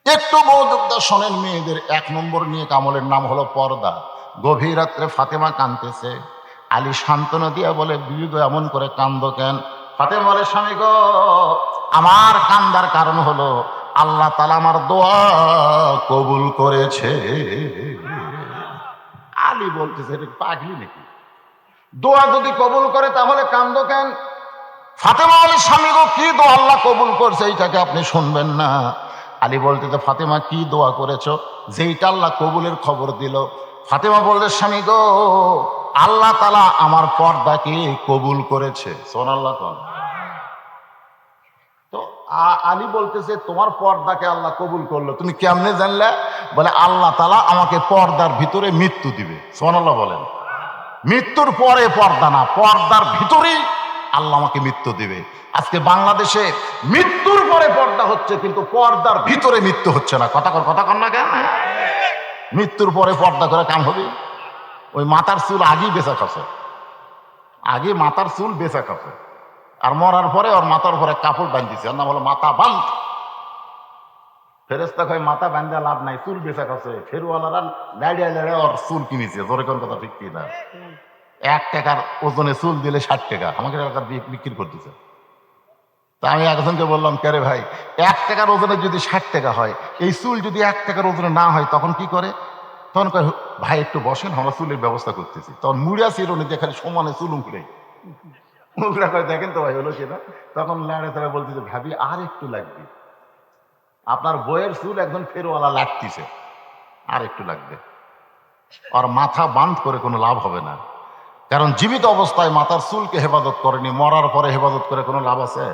একটু মনোযোগটা শোনেন, মেয়েদের 1 নম্বর নিয়ে কামলের নাম হলো পর্দা। গভীর রাত্রে ফাতেমা কাঁদতেছে, আলী সান্ত্বনা দিয়া বলে, বিবি গো এমন করে কান্দ কেন? ফাতেমা বলে, স্বামী গো, আমার কান্দার কারণ হলো আল্লাহ তাআলা আমার দোয়া কবুল করেছে। আলী বলতেছে, এটা পাগলি নাকি? দোয়া যদি কবুল করে তাহলে কান্দ কেন? ফাতেমা বলে, স্বামী গো, কি দোয়া আল্লাহ কবুল করছে এইটাকে আপনি শুনবেন না? আলী বলতেছে, ফাতেমা কি দোয়া করেছো যেইটা আল্লাহ কবুলের খবর দিল? ফাতেমা বলতে, স্বামী গো, আল্লাহ তাআলা আমার পর্দাকে কবুল করেছে। সুবহানাল্লাহ। তো আলী বলতেছে, তোমার পর্দাকে আল্লাহ কবুল করলো, তুমি কেমনে জানলে? বলে, আল্লাহ তাআলা আমাকে পর্দার ভিতরে মৃত্যু দিবে। সুবহানাল্লাহ বলেন। মৃত্যুর পরে পর্দা না, পর্দার ভিতরেই আল্লাহ আমাকে মৃত্যু দিবে। আজকে বাংলাদেশে মৃত্যুর পরে পর্দা হচ্ছে, কিন্তু পর্দার ভিতরে মৃত্যু হচ্ছে না। কথা কন না কেন? মৃত্যুর পরে পর্দা করে কাম হবে? ওই মাথার চুল আগেই বেচা খাচ্ছে, আগে মাথার চুল বেচা খাচ্ছে, আর মরার পরে ওর মাথার উপরে কাপড় বাঁধতেছে, ওর নাম হলো মাথা বান্ধ। ফেরেস্তা কয় মাথা বান্ধা লাভ নাই, চুল বেচা খাচ্ছে। ফেরওয়ালারা লাইড়া লাইড়া ওর চুল কিনেছে। জোরে কোন কথা ঠিক কিনা? 1 টাকার ওজনে চুল দিলে 60 টাকা, আমাকে এলাকার বিক্রি করতেছে। তা আমি একজনকে বললাম, কে রে ভাই, 1 টাকার ওজনে যদি 60 টাকা হয়, এই চুল যদি 1 টাকার ওজনে না হয় তখন কি করে? তখন কয়, ভাই একটু বসেন, আমরা চুলের ব্যবস্থা করতেছি। তখন মুড়া চিরুনি দিয়ে খালি সমানে চুল উঠে মুখরা কয়, দেখেন তো ভাই হলো কিনা। তখন লাড়ে তারা বলতেছে, ভাবি আর একটু লাগবে, আপনার বইয়ের চুল একজন ফেরওয়ালা লাগতেছে, আর একটু লাগবে। আর মাথা বান্ধ করে কোনো লাভ হবে না, কারণ জীবিত অবস্থায় মাথার চুলকে হেফাজত করেনি, মরার পরে হেফাজত করে কোনো লাভ আছে?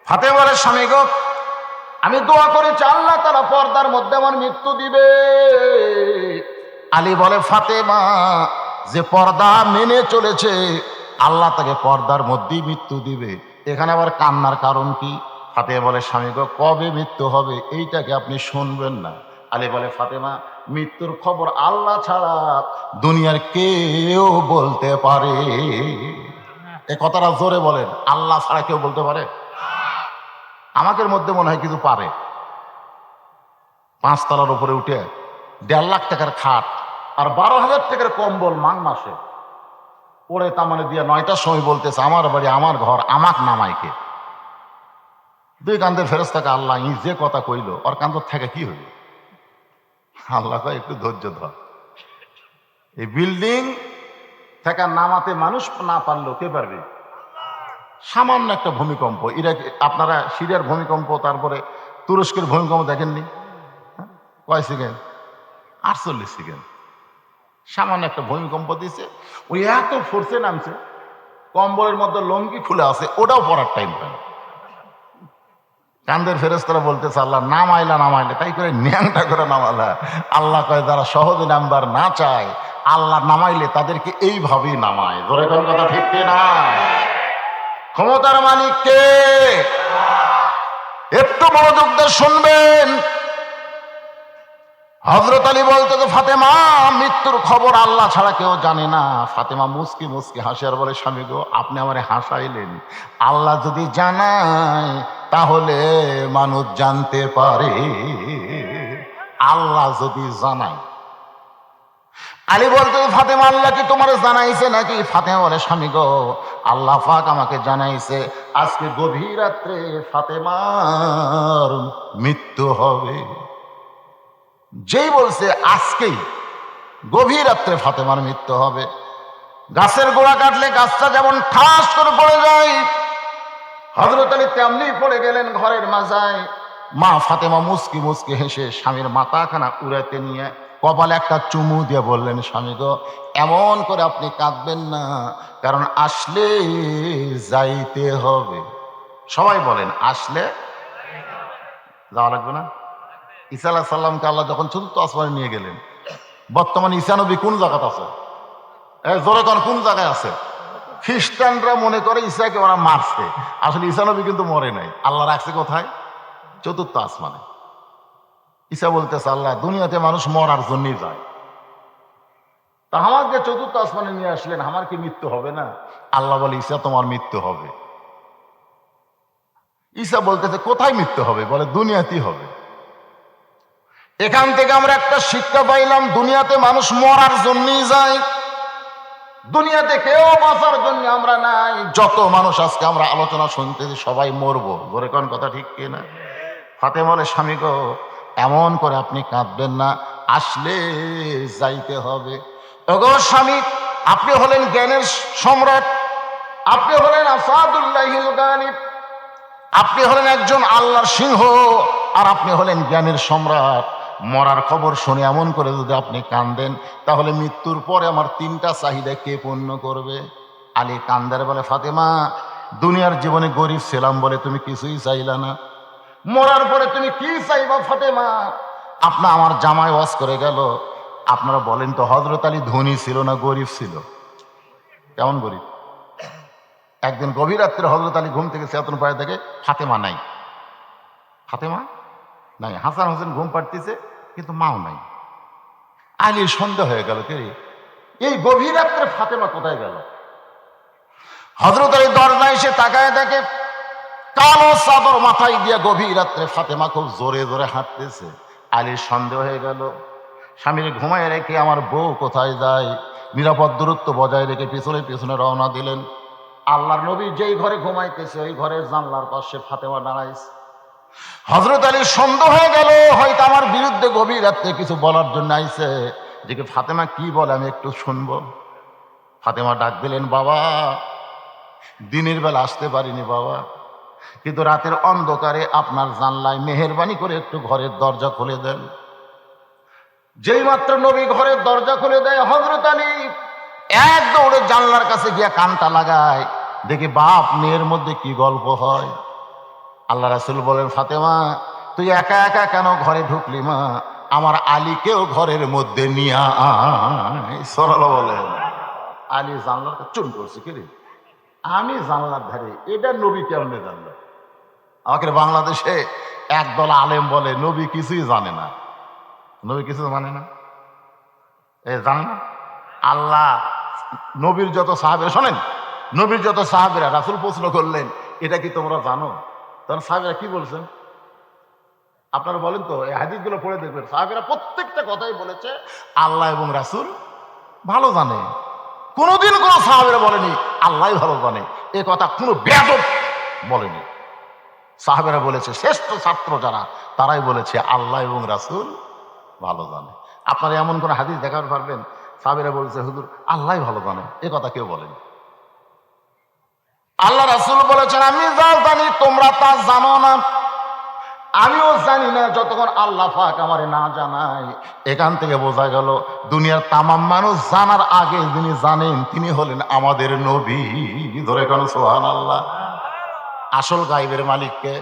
ফাতেমার স্বামী গো, আমি দোয়া করেছি আল্লাহ তাআলা পর্দার মধ্যে আমার মৃত্যু দিবে। আলী বলে, ফাতেমা যে পর্দা মেনে চলেছে আল্লাহ তাকে পর্দার মধ্যেই মৃত্যু দিবে। এখানে আবার কান্নার কারণ কি? ফাতেমা বলে, স্বামী গো, কবে মৃত্যু হবে এইটাকে আপনি শুনবেন না? আলী বলে, ফাতেমা, মৃত্যুর খবর আল্লাহ ছাড়া দুনিয়ার কেউ বলতে পারে? এ কথাটা জোরে বলেন, আল্লাহ ছাড়া কেউ বলতে পারে? আমাদের মধ্যে মনে হয় কিছু পারে। 5 তলার উপরে উঠে 1.5 লাখ টাকার খাট আর 12,000 টাকার কম্বল মাসে পরে তার দিয়ে 9টার সময় বলতেছে, আমার বাড়ি, আমার ঘর, আমাক নামাইকে। 2 কান্দের ফেরেশতাকে আল্লাহ ই যে কথা কইল, ওর কান্দর থেকে কি হইল? আল্লাহ কয়, একটু ধৈর্য ধর। এই বিল্ডিং থেকে নামাতে মানুষ না পারলেও কে পারবে? সামান্য একটা ভূমিকম্প, ইরাক, আপনারা সিরিয়ার ভূমিকম্প, তারপরে তুরস্কের ভূমিকম্প দেখেননি? কয় সেকেন্ড? 48 সেকেন্ড। সামান্য একটা ভূমিকম্প দিছে, ওই এত ফোর্সে নামছে, কম্বলের মধ্যে লঙ্গি খুলে আছে, ওটাও পড়ার টাইম পায় না। কান্দের ফেরেশতারা বলতেছে, আল্লাহ নামাইলে তাই করে ন্যাংটা করে নামালা। আল্লাহ কয়, যারা সহজে নামবার না চায় আল্লাহ নামাইলে তাদেরকে এইভাবেই নামায়। ধরে কোন কথা ঠিক না? ক্ষমতার মালিক কে? একটু মনোযোগ দিয়ে শুনবেন। হযরত আলী বলতে, ফাতেমা, মৃত্যুর খবর আল্লাহ ছাড়া কেউ জানে না। ফাতেমা মুস্কি মুস্কি হাসি আর বলে, স্বামী গো, আপনি আমারে হাসাইলেন। আল্লাহ যদি জানায় তাহলে মানুষ জানতে পারে, আল্লাহ যদি জানায়। আলী বলতে, ফাতেমা, আল্লাহ কি তোমার জানাইছে নাকি? ফাতেমা বলে, স্বামী গো, আল্লাহ পাক আমাকে জানাইছে আজকে গভীর রাত্রে ফাতেমার মৃত্যু হবে। যেই বলছে আজকেই গভীর রাত্রে ফাতেমার মৃত্যু হবে, গাছের গোড়া কাটলে গাছটা যেমন ঠাস করে পড়ে যায়, হযরত আলী তেমনি পড়ে গেলেন ঘরের মাজায়। মা ফাতেমা মুস্কি মুস্কি হেসে স্বামীর মাথাখানা উড়াতে নিয়ে কপালে একটা চুমু দিয়ে বললেন, স্বামী গো, এমন করে আপনি কাঁদবেন না, কারণ আসলে যাইতে হবে। সবাই বলেন, আসলে যাওয়া লাগবে না? ঈসা আলাইহিস সালামকে আল্লাহ যখন চতুর্থ আসমানে নিয়ে গেলেন, বর্তমানে ঈসা নবী কোন জায়গাতে আছে? জোরে কোন জায়গায় আছে? খ্রিস্টানরা মনে করে ঈসাকে ওরা মারছে, আসলে ঈসা নবী কিন্তু মরে নাই। আল্লাহ রাখছে কোথায়? চতুর্থ আসমানে। ঈসা বলতেছে, আল্লাহ, দুনিয়াতে মানুষ মরার জন্যই যায়, তা আমাকে চতুর্থ আসমানে নিয়ে আসলেন, আমার কি মৃত্যু হবে না? আল্লাহ বলে, ঈসা, তোমার মৃত্যু হবে। ঈসা বলতেছে, কোথায় মৃত্যু হবে? বলে, দুনিয়াতেই হবে। এখান থেকে আমরা একটা শিক্ষা পাইলাম, দুনিয়াতে মানুষ মরার জন্যই যায়, দুনিয়াতে কেউ বাঁচার জন্য আমরা নাই। যত মানুষ আজকে আমরা আলোচনা শুনতেছি সবাই মরবো, ধরে কোন কথা ঠিক কিনা? ফাতেমা বলে, স্বামী গো এমন করে আপনি কাঁদবেন না, আসলে যাইতে হবে। ওগো স্বামী, আপনি হলেন জ্ঞানের সম্রাট, আপনি হলেন আসাদুল্লাহিল গালিব, আপনি হলেন একজন আল্লাহর সিংহ, আর আপনি হলেন জ্ঞানের সম্রাট। মরার খবর শুনে এমন করে যদি আপনি কান্দেন, তাহলে মৃত্যুর পরে আমার তিনটা চাহিদা কে পূর্ণ করবে? আলী কান্দার বলে, ফাতেমা দুনিয়ার জীবনে গরিব ছিলাম বলে তুমি কিছুই চাইলা না, মরার পরে তুমি কি চাইবা ফাতেমা? আপনা আমার জামাই ওয়াজ করে গেল, আপনারা বলেন তো হযরত আলী ধনী ছিল না গরিব ছিল? কেমন গরিব? একদিন গভীর রাত্রে হযরত আলী ঘুম থেকে চেতন পায়ে দেখে ফাতেমা নাই, ফাতেমা নাই। হাসান হোসেন ঘুম পাড়তেছে কিন্তু মাও নাই। আলীর সন্দেহ হয়ে গেল, কে রে, এই গভীর রাত্রে ফাতেমা কোথায় গেল? হযরত আলী দরজায় এসে তাকায় দেখে কালো চাদর মাথায় দিয়ে গভীর রাত্রে ফাতেমা খুব জোরে জোরে হাঁটতেছে। আলীর সন্দেহ হয়ে গেল, স্বামীর ঘুমায় রেখে আমার বউ কোথায় যায়? নিরাপদ দূরত্ব বজায় রেখে পিছনে পিছনে রওনা দিলেন। আল্লাহর নবী যেই ঘরে ঘুমাইতেছে ওই ঘরের জানলার পাশে ফাতেমা দাঁড়াইছে। হযরত আলীর সন্দেহ হয়ে গেল, হয়তো আমার বিরুদ্ধে গভীর রাত্রে কিছু বলার জন্য আইছে, যে ফাতেমা কি বলে আমি একটু শুনবো। ফাতেমা ডাক দিলেন, বাবা দিনের বেলা আসতে পারিনি বাবা, কিন্তু রাতের অন্ধকারে আপনার জানলায় মেহেরবানি করে একটু ঘরের দরজা খুলে দেন। যেই মাত্র নবী ঘরের দরজা খুলে দেয়, হযরত আলী এক দৌড়ে জানলার কাছে গিয়া কানটা লাগায়, দেখি বাপ মেয়ের মধ্যে কি গল্প হয়। আল্লাহ রাসূল বলেন, ফাতেমা তুই একা একা কেন ঘরে ঢুকলি মা? আমার আলীকেও ঘরের মধ্যে নিয়ে আয়। সাল্লাল্লাহু বলেন। আলী জানলার চুন করছে, কি রে আমি জানলার ধারে, এটা নবী কেমনে জানলো? আমাকে বাংলাদেশে একদল আলেম বলে নবী কিছুই জানে না, নবী কিছু মানে না, জানে না। আল্লাহ নবীর যত সাহাবেরা, শোনেন, নবীর যত সাহাবেরা, রাসূল প্রশ্ন করলেন এটা কি তোমরা জানো? তখন সাহাবেরা কি বলছেন আপনারা বলেন তো, এই হাদিসগুলো পড়ে দেখবেন, সাহাবেরা প্রত্যেকটা কথাই বলেছে আল্লাহ এবং রাসূল ভালো জানে। কোনোদিন কোনো সাহাবেরা বলেনি আল্লাহ ভালো জানে, এ কথা কোনো বেয়াদব বলেনি। সাহাবেরা বলেছে, শ্রেষ্ঠ ছাত্র যারা তারাই বলেছে আল্লাহ এবং রাসূল ভালো জানে। আপনারা এমন কোন হাদিস দেখাতে পারবেন সাহাবেরা বলেছে হুজুর আল্লাহ ভালো জানে? এ কথা কেউ বলেনি। আল্লাহ রাসূল বলেছেন, আমি যা জানি তোমরা তা জানো না, আমিও জানি না যতক্ষণ আল্লাহ পাক আমারে না জানায়। এখান থেকে বোঝা গেল দুনিয়ার তামাম মানুষ জানার আগে যিনি জানেন তিনি হলেন আমাদের নবী। ধরে কোন সুবহানাল্লাহ। আসল গায়েবের মালিককে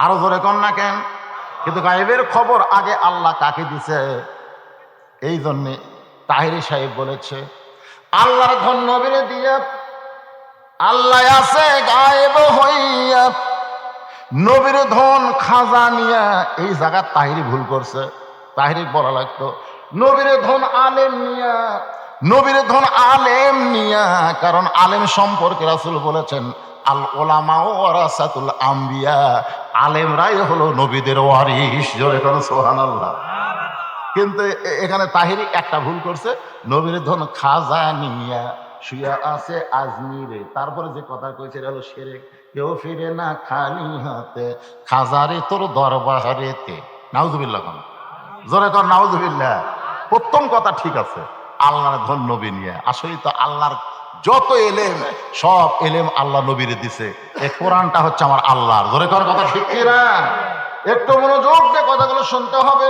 আরো ধরে কোন না কেন? কিন্তু গায়েবের খবর আগে আল্লাহ কাকে দিছে? এই জন্যে তাহেরি সাহেব বলেছে, আল্লাহর ধন নবীরে দিয়া আল্লাহ আছে গায়েব হইয়া, নবীর ধন খাজা নিয়া। এই জায়গা তাহিরি ভুল করছে, তাহিরি বলা লাগতো নবীর ধন আলেম নিয়া, নবীর ধন আলেম নিয়া। কারণ আলেম সম্পর্কে রাসূল বলেছেন আল উলামা ওয়ারাসাতুল আম্বিয়া, আলেমরাই হলো নবীদের ওয়ারিস। জোরে কোন সুবহানাল্লাহ। কিন্তু এখানে তাহিরি একটা ভুল করছে, নবীর ধন খাজা নিয়া শুয়া আছে আজমিরে। তারপরে যে কথা কইছে এটা হলো শিরক। কেউ ফিরে না খালি হাতে, খাজারে তোর দরবারেতে। নাউজুবিল্লাহ। কোন জোরে কর নাউজুবিল্লাহ। প্রথম কথা ঠিক আছে, আল্লাহর ধন নবী নিয়ে। আসলে তো আল্লাহর যত এলেম সব এলেম আল্লাহ নবীরে দিছে। এই কোরআনটা হচ্ছে আমার আল্লাহর। জোরে কর কথা ঠিক কিনা? একটু মনোযোগ দিয়ে কথাগুলো শুনতে হবে।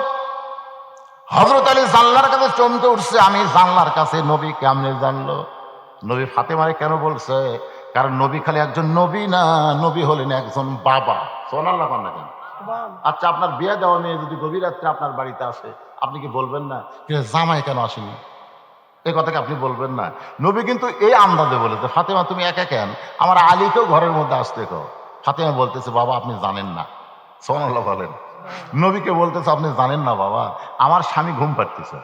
হযরত আলী জানলার কাছে চমকে উঠছে, আমি জানলার কাছে, নবী কেমনে জানলো? নবী ফাতেমারে কেন বলছে? কারণ নবী খালি একজন নবী না, নবী হলেন একজন বাবা। সুবহানাল্লাহ না কেন? আচ্ছা আপনার বিয়ে দেওয়া মেয়ে যদি গভীর রাত্রে আপনার বাড়িতে আসে, আপনি কি বলবেন না জামাই কেন আসেনি? এই কথাকে আপনি বলবেন না। নবী কিন্তু এই আন্দাজে বলেছে, ফাতেমা তুমি একা কেন, আমার আলীকেও ঘরের মধ্যে আসতে কও। ফাতেমা বলতেছে, বাবা আপনি জানেন না। সুবহানাল্লাহ বলেন। নবীকে বলতেছে, আপনি জানেন না বাবা, আমার স্বামী ঘুম পাড়তেছে,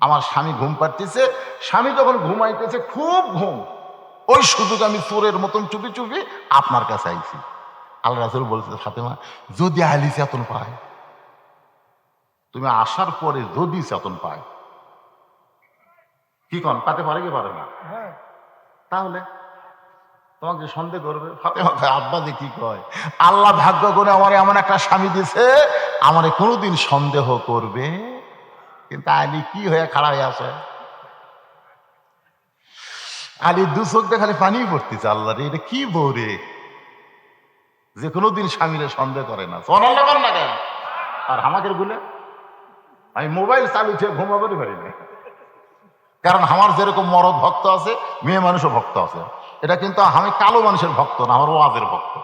আমার স্বামী ঘুম পাড়তেছে। স্বামী যখন ঘুমাইতেছে খুব ঘুম, ওই সুযোগ আমি চোরের মতন চুপি চুপি আপনার কাছে আইছি। আল্লাহ রাসূল বলছে, ফাতেমা যদি আলী চেতন পায়, তুমি আসার পরে যদি চেতন পায়, কি কন পাতে পারে কি পারে না? তাহলে তোমাকে সন্দেহ করবে। ফাতেমা কয়, আব্বা যে কি কয়, আল্লাহ ভাগ্য করে আমার এমন একটা স্বামী দিছে, আমারে কোনোদিন সন্দেহ করবে। কিন্তু আলী কি হয়ে খাড়া হয়ে আছে, আলী দু চোখ দিয়ে খালি পানি পড়তেছে, আল্লাহ রে এটা কি বউ রে, যে কোনোদিন স্বামীরে সন্দেহ করে না। সোনাল্লাহ কর না কেন? আর আমাকে বলে আমি মোবাইল চালু ছেড়ে ঘুমাবেই পারি না, কারণ আমার যেরকম মরদ ভক্ত আছে, মেয়ে মানুষও ভক্ত আছে। এটা কিন্তু আমি কালো মানুষের ভক্ত না, আমার ওয়াজের ভক্ত।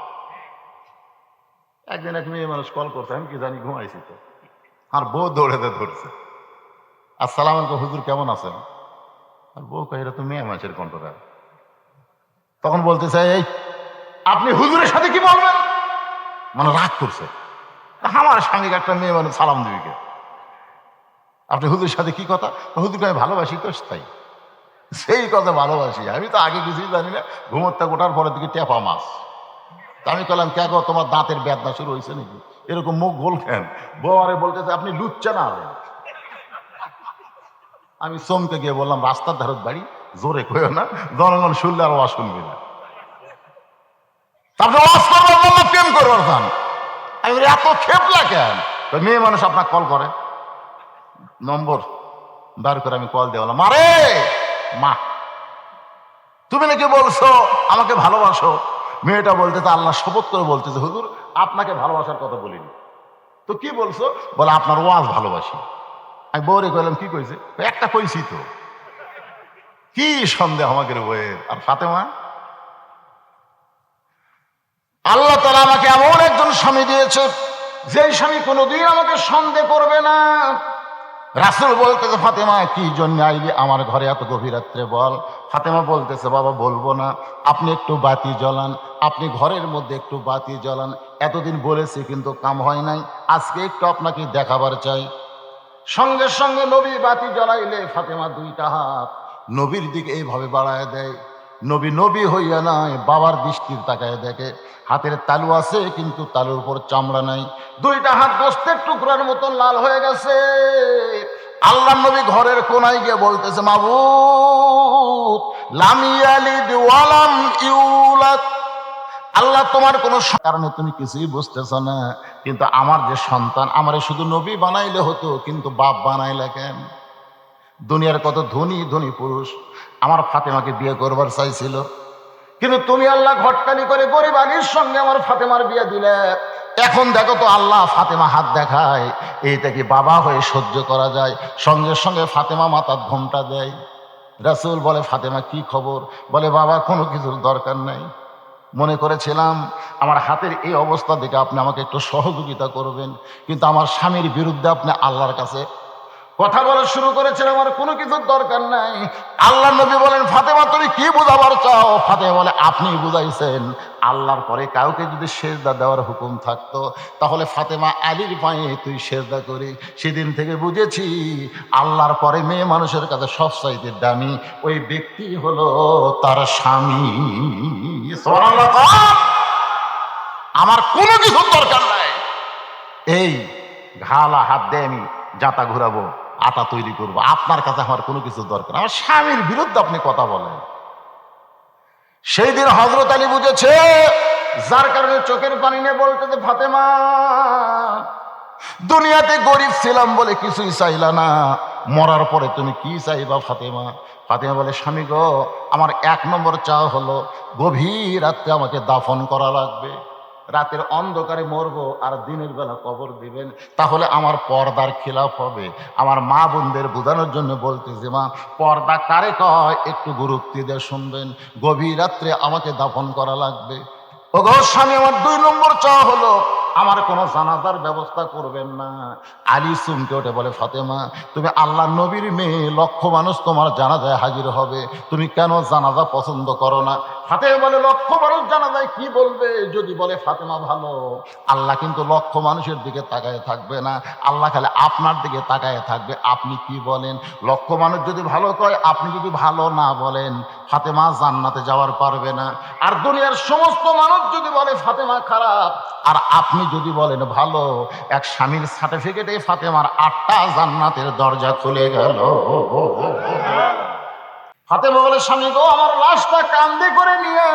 একদিন এক মেয়ে মানুষ কল করছে, আমি কি জানি ঘুমাইছি তো, আর বউ দৌড়েতে ধরছে, আসসালাম আলাইকুম হুজুর কেমন আছেন? আর বউ কয়, এটা তো মেয়ে মানুষের কণ্ঠটা। তখন বলতেছে, এই আপনি হুজুরের সাথে কি বলবেন, মানে রাগ করছে। আমার স্বামীকে একটা মেয়ে মানুষ সালাম দিবি কে, আপনি হুজুরের সাথে কি কথা? হুজুরকে আমি ভালোবাসি তো, তাই সেই কথা ভালোবাসি, আমি তো আগে কিছুই জানি না, ঘুমোরটা গোটার পরের দিকে টেপা মাছ। তা আমি বললাম, কে গো তোমার দাঁতের বেদনা শুরু হয়েছে নাকি, এরকম মুখ বলছেন? বউ আরে বলতেছে, আপনি লুচ্চা না হলেন। আমি চমকে গিয়ে বললাম, রাস্তার ধারত বাড়ি, জোরে কইও না, জনগণ শুনলে আর ওয়াজ শুনবি না। তারপরে ওয়াজ করবার বললো, প্রেম করবার চান। আমি বলি, এত খেপলা কেন? তো মেয়ে মানুষ আপনার কল করে, নম্বর বার করে আমি কল দিয়ে বললাম, মারে মা, তুমি নাকি বলছো আমাকে ভালোবাসো? মেয়েটা বলতেছে, আল্লাহ শপথ করে বলতেছে, হুজুর আপনাকে ভালোবাসার কথা বলিনি তো। কি বলছো? বলে আপনার ওয়াজ ভালোবাসি। আমি বউরে কইলাম, কি কইছে? একটা কইছি তো। কি সন্দেহ আমাকে বইয়ের। আর ফাতেমা, আল্লাহ তাআলা আমাকে এমন একজন স্বামী দিয়েছে, যে স্বামী কোনোদিন আমাকে সন্দেহ করবে না। রাসূল বলতেছে, ফাতেমা কি জন্য আইলি আমার ঘরে এত গভীর রাত্রে বল। ফাতেমা বলতেছে, বাবা বলবো না, আপনি একটু বাতি জ্বালান, আপনি ঘরের মধ্যে একটু বাতি জ্বালান। এতদিন বলেছি কিন্তু কাম হয় নাই, আজকে একটু আপনাকে দেখাবার চাই। সঙ্গে সঙ্গে নবী বাতি জ্বালাইলে ফাতেমা দুইটা হাত নবীর দিকে এইভাবে বাড়ায় দেয়। নবী নবী হইয়া নয়, বাবার দৃষ্টির তাকায় দেখে হাতের তালু আছে, কিন্তু তালুর উপর চামড়া নাই। দুইটা হাত গোস্তের টুকরার মতন লাল হয়ে গেছে। আল্লাহ নবী ঘরের কোনায় গিয়ে বলতেছে, মাবুদ লাম ইয়ালিদ ওয়ালাম ইউলাদ, আল্লাহ তোমার কোনো কারণে তুমি কিছুই বুঝতেছ না, কিন্তু আমার যে সন্তান, আমারে শুধু নবী বানাইলে হতো, কিন্তু বাপ বানাইলে কেন? দুনিয়ার কত ধনী ধনী পুরুষ আমার ফাতেমাকে বিয়ে করবার চাইছিল, কিন্তু তুমি আল্লাহ ঘটকালি করে গরিব আলীর সঙ্গে আমার ফাতেমার বিয়ে দিলে। এখন দেখো তো আল্লাহ ফাতেমা হাত দেখায়, এইটা কি বাবা হয়ে সহ্য করা যায়? সঙ্গে সঙ্গে ফাতেমা মাথার ঘোমটা দেয়। রাসূল বলে, ফাতেমা কি খবর? বলে, বাবা কোনো কিছুর দরকার নাই, মনে করেছিলাম আমার হাতের এই অবস্থা দেখে আপনি আমাকে একটু সহযোগিতা করবেন, কিন্তু আমার স্বামীর বিরুদ্ধে আপনি আল্লাহর কাছে কথা বলা শুরু করেছেন, আমার কোনো কিছুর দরকার নাই। আল্লাহ নবী বলেন, ফাতেমা তুমি কি বুঝাবার চাও? ফাতেমা বলে, আপনি বুঝাইছেন, আল্লাহর পরে কাউকে যদি সেজদা দেওয়ার হুকুম থাকতো, তাহলে ফাতেমা আলীর পায়ে তুই সেজদা করি। সেদিন থেকে বুঝেছি আল্লাহর পরে মেয়ে মানুষের কাছে সবচাইতে দামি ওই ব্যক্তি হলো তার স্বামী। সুবহানাল্লাহ। আমার কোনো কিছুর দরকার নাই, এই ঘালা হাত দিয়ে আমি জাতা ঘুরাবো, আটা তৈরি করবো, আপনার কাছে আমার কোনো কিছু দরকার। আমার স্বামীর বিরুদ্ধে আপনি কথা বলেন। সেই দিন হযরত আলী বুঝেছে, যার কারণে চোখের পানি নিয়ে বলতেছে, ফাতেমা দুনিয়াতে গরিব ছিলাম বলে কিছুই চাইলা না, মরার পরে তুমি কি চাইবা ফাতেমা? ফাতেমা বলে, স্বামী গো, আমার এক নম্বর চাওয়া হলো গভীর রাত্রে আমাকে দাফন করা লাগবে। রাতের অন্ধকারে মরবো আর দিনের বেলা কবর দিবেন, তাহলে আমার পর্দার খিলাফ হবে। আমার মা বোনদের বোঝানোর জন্য বলতেছি, মা পর্দা কারে কয় একটু গুরুত্ব দিয়ে শুনবেন। গভীর রাত্রে আমাকে দাফন করা লাগবে। ও গো স্বামী, আমার দুই নম্বর চাওয়া হলো আমার কোনো জানাজার ব্যবস্থা করবেন না। আলী চমকে ওঠে, বলে, ফাতেমা তুমি আল্লাহ নবীর মেয়ে, লক্ষ মানুষ তোমার জানাজায় হাজির হবে, তুমি কেন জানাজা পছন্দ করো না? ফাতেমা বলে লক্ষ মানুষ জানা যায় কি বলবে যদি বলে ফাতেমা ভালো, আল্লাহ কিন্তু লক্ষ মানুষের দিকে তাকায় থাকবে না, আল্লাহ খালি আপনার দিকে তাকায় থাকবে। আপনি কি বলেন? লক্ষ মানুষ যদি ভালো কয়, আপনি যদি ভালো না বলেন, ফাতেমা জান্নাতে যাওয়ার পারবে না। আর দুনিয়ার সমস্ত মানুষ যদি বলে ফাতেমা খারাপ, আর আপনি যদি বলেন ভালো, এক স্বামীর সার্টিফিকেটে ফাতেমার 8টা জান্নাতের দরজা খুলে গেল। ফাতেমা বলে স্বামী গো, আমার লাশটা কান্দে করে নিয়ে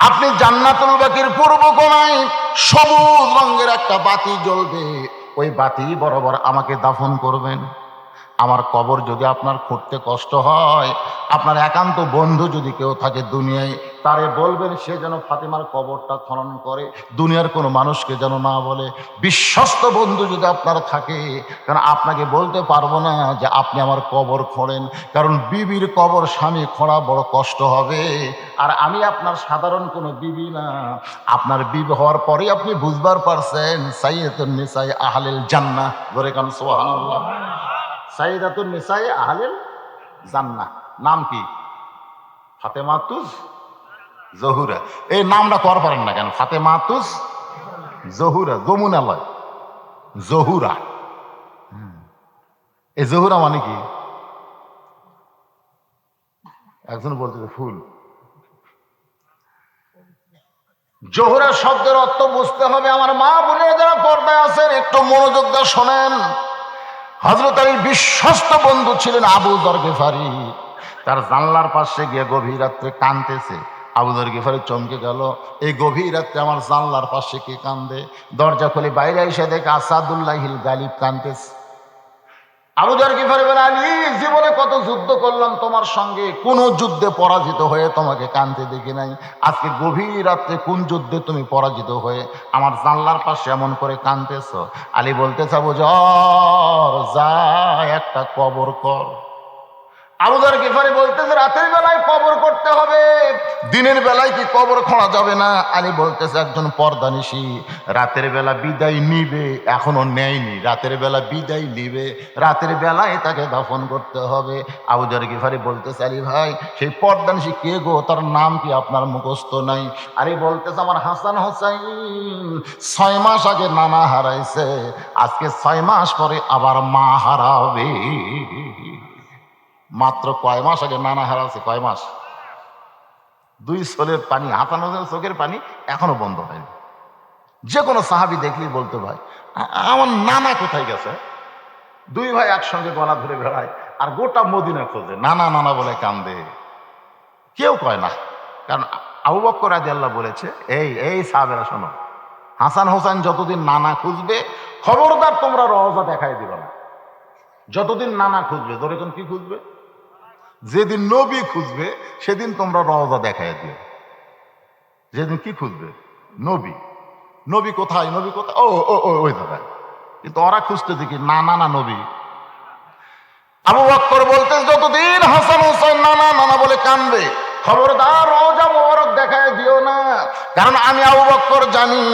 আপনি জান্নাতুল বাকির পূর্ব কোণায় সবুজ রঙের একটা বাতি জ্বলবে, ওই বাতি বরাবর আমাকে দাফন করবেন। আমার কবর যদি আপনার খুঁড়তে কষ্ট হয়, আপনার একান্ত বন্ধু যদি কেউ থাকে দুনিয়ায়, তারে বলবেন সে যেন ফাতেমার কবরটা খনন করে, দুনিয়ার কোনো মানুষকে যেন না বলে। বিশ্বস্ত বন্ধু যদি আপনার থাকে, কারণ আপনাকে বলতে পারবো না যে আপনি আমার কবর খোঁড়েন, কারণ বিবির কবর স্বামী খোঁড়া বড় কষ্ট হবে। আর আমি আপনার সাধারণ কোনো বিবি না, আপনার বিবি হওয়ার পরে আপনি বুঝবার পারছেন সাইয়্যিদাতুন নিসাই আহলিল জান্নাহ। ধরে কান সুবহানাল্লাহ। সাইয়্যিদাতুন নিসাই আহলিল জান্নাহ নাম কি? ফাতেমাতুজ জহুরা। এই নামটা কর পারেন না কেন? ফাতেমাতুজ জহুরা, যমুনালয় জহুরা। এই জহুরা মানে কি? একজন বলতে ফুল। জহুরা শব্দের অর্থ বুঝতে হবে। আমার মা বোনেরা যারা পর্দায় আছেন একটু মনোযোগ দিয়ে শোনেন। হযরত আলীর বিশ্বস্ত বন্ধু ছিলেন আবু যর গিফারি। তার জানলার পাশে গিয়ে গভীর রাত্রে কাঁদতেছে। আবু যর গিফারি চমকে গেল, এই গভীর রাত্রে আমার জানলার পাশে কে কান্দে? দরজা খুলে বাইরে এসে দেখে আসাদুল্লাহিল গালিব কাঁদতেছে। আবু যর গিফারি বলে, আলী জীবনে কত যুদ্ধ করলাম তোমার সঙ্গে, কোন যুদ্ধে পরাজিত হয়ে তোমাকে কাঁদতে দেখি নাই। আজকে গভীর রাত্রে কোন যুদ্ধে তুমি পরাজিত হয়ে আমার জানলার পাশে এমন করে কাঁদতেছ? আলী বলতেছে, আবু যর যা একটা কবর কর। আবু যর গিফারি বলতেছে, রাতের বেলায় কবর করতে হবে, দিনের বেলায় কি কবর খোঁড়া যাবে না? আলী বলতেছে, একজন পর্দানিশী রাতের বেলা বিদায় নিবে, এখনো নেয়নি, রাতের বেলা বিদায় নিবে, রাতের বেলায় তাকে দাফন করতে হবে। আবু যর গিফারি বলতেছে, আলী ভাই সেই পর্দানিশী কে গো? তার নাম কি আপনার মুখস্থ নাই? আলী বলতেছে, আমার হাসান হোসাইন 6 মাস আগে নানা হারাইছে, আজকে 6 মাস পরে আবার মা হারাবে। মাত্র কয় মাস আগে নানা হারাচ্ছে, কয় মাস? 2 চোখের পানি, হাসান হোসেন চোখের পানি এখনো বন্ধ হয়নি। যে কোনো সাহাবি দেখলেই বলতো, ভাই আমার নানা কোথায় গেছে? 2 ভাই একসঙ্গে গলা ধরে বেড়ায় আর গোটা মদিনা খোঁজে, নানা নানা বলে কান্দে। কেউ কয় না, কারণ আবু বকর রাদিয়াল্লাহু বলেছে, এই সাহাবেরা শোনো, হাসান হোসেন যতদিন নানা খুঁজবে খবরদার তোমরা রওজা দেখাই দিবে না। যতদিন নানা খুঁজবে, ধরে কোন কি খুঁজবে? যেদিন নবী খুঁজবে সেদিন তোমরা রওজা দেখায় দিও। যেদিন কি খুঁজবে? নবী। নবী কোথায়? নবী কোথায়? ও ও ওই জায়গায়। কিন্তু ওরা খুঁজতে দেখি নানা না নবী। আবু বকর বলতে, যতদিন হাসান হোসেন নানা নানা বলে কানবে খবরদার রওজা মোবারক দেখায় দিও না। কারণ আমি আবু বকর জানি,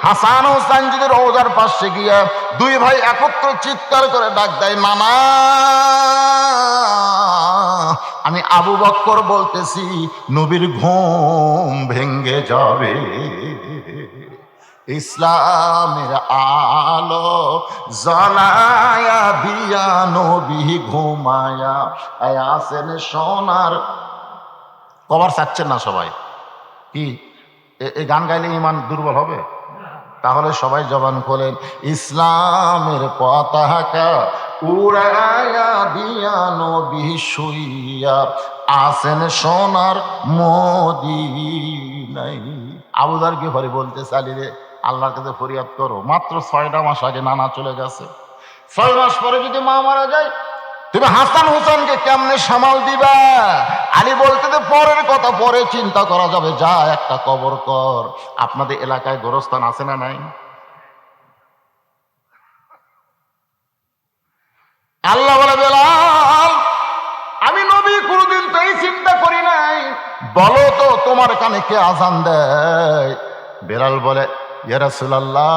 হাসান হোসেন যদি রওজার পাশে গিয়া 2 ভাই একত্র চিৎকার করে ডাক দেয় নানা, আমি আবু বকর বলতেছি নবীর ঘুম ভেঙ্গে যাবে। ইসলামের আলো জ্বালায়া দিয়া নবী ঘুমায়া আসেন সোনার। কবার চাচ্ছেন না সবাই? কি এই গান গাইলে ইমান দুর্বল হবে? তাহলে সবাই জবান খোলেন, ইসলামের পতাকা উড়ায়া দিয়া নবী শুইয়া আসেন সোনার মদিনায়। আবু যর গিফারি বলতে চালি রে, আল্লাহর কাছে ফরিয়াদ করো, মাত্র 6টা মাস আগে নানা চলে গেছে, 6 মাস পরে যদি মা মারা যায় তুমি হাসান হোসেনকে কেমনে সামাল দিবা? আলী বলতে, পরের কথা পরে চিন্তা করা যাবে, যা একটা কবর কর। আপনাদের এলাকায় গোরস্থান আছে না নাই? আল্লাহ বলে, বেলাল আমি নবী কোনদিন তো এই চিন্তা করি নাই, বলো তো তোমার কানে কে আজান দেয়? বেলাল বলে, ইয়া রাসূলুল্লাহ,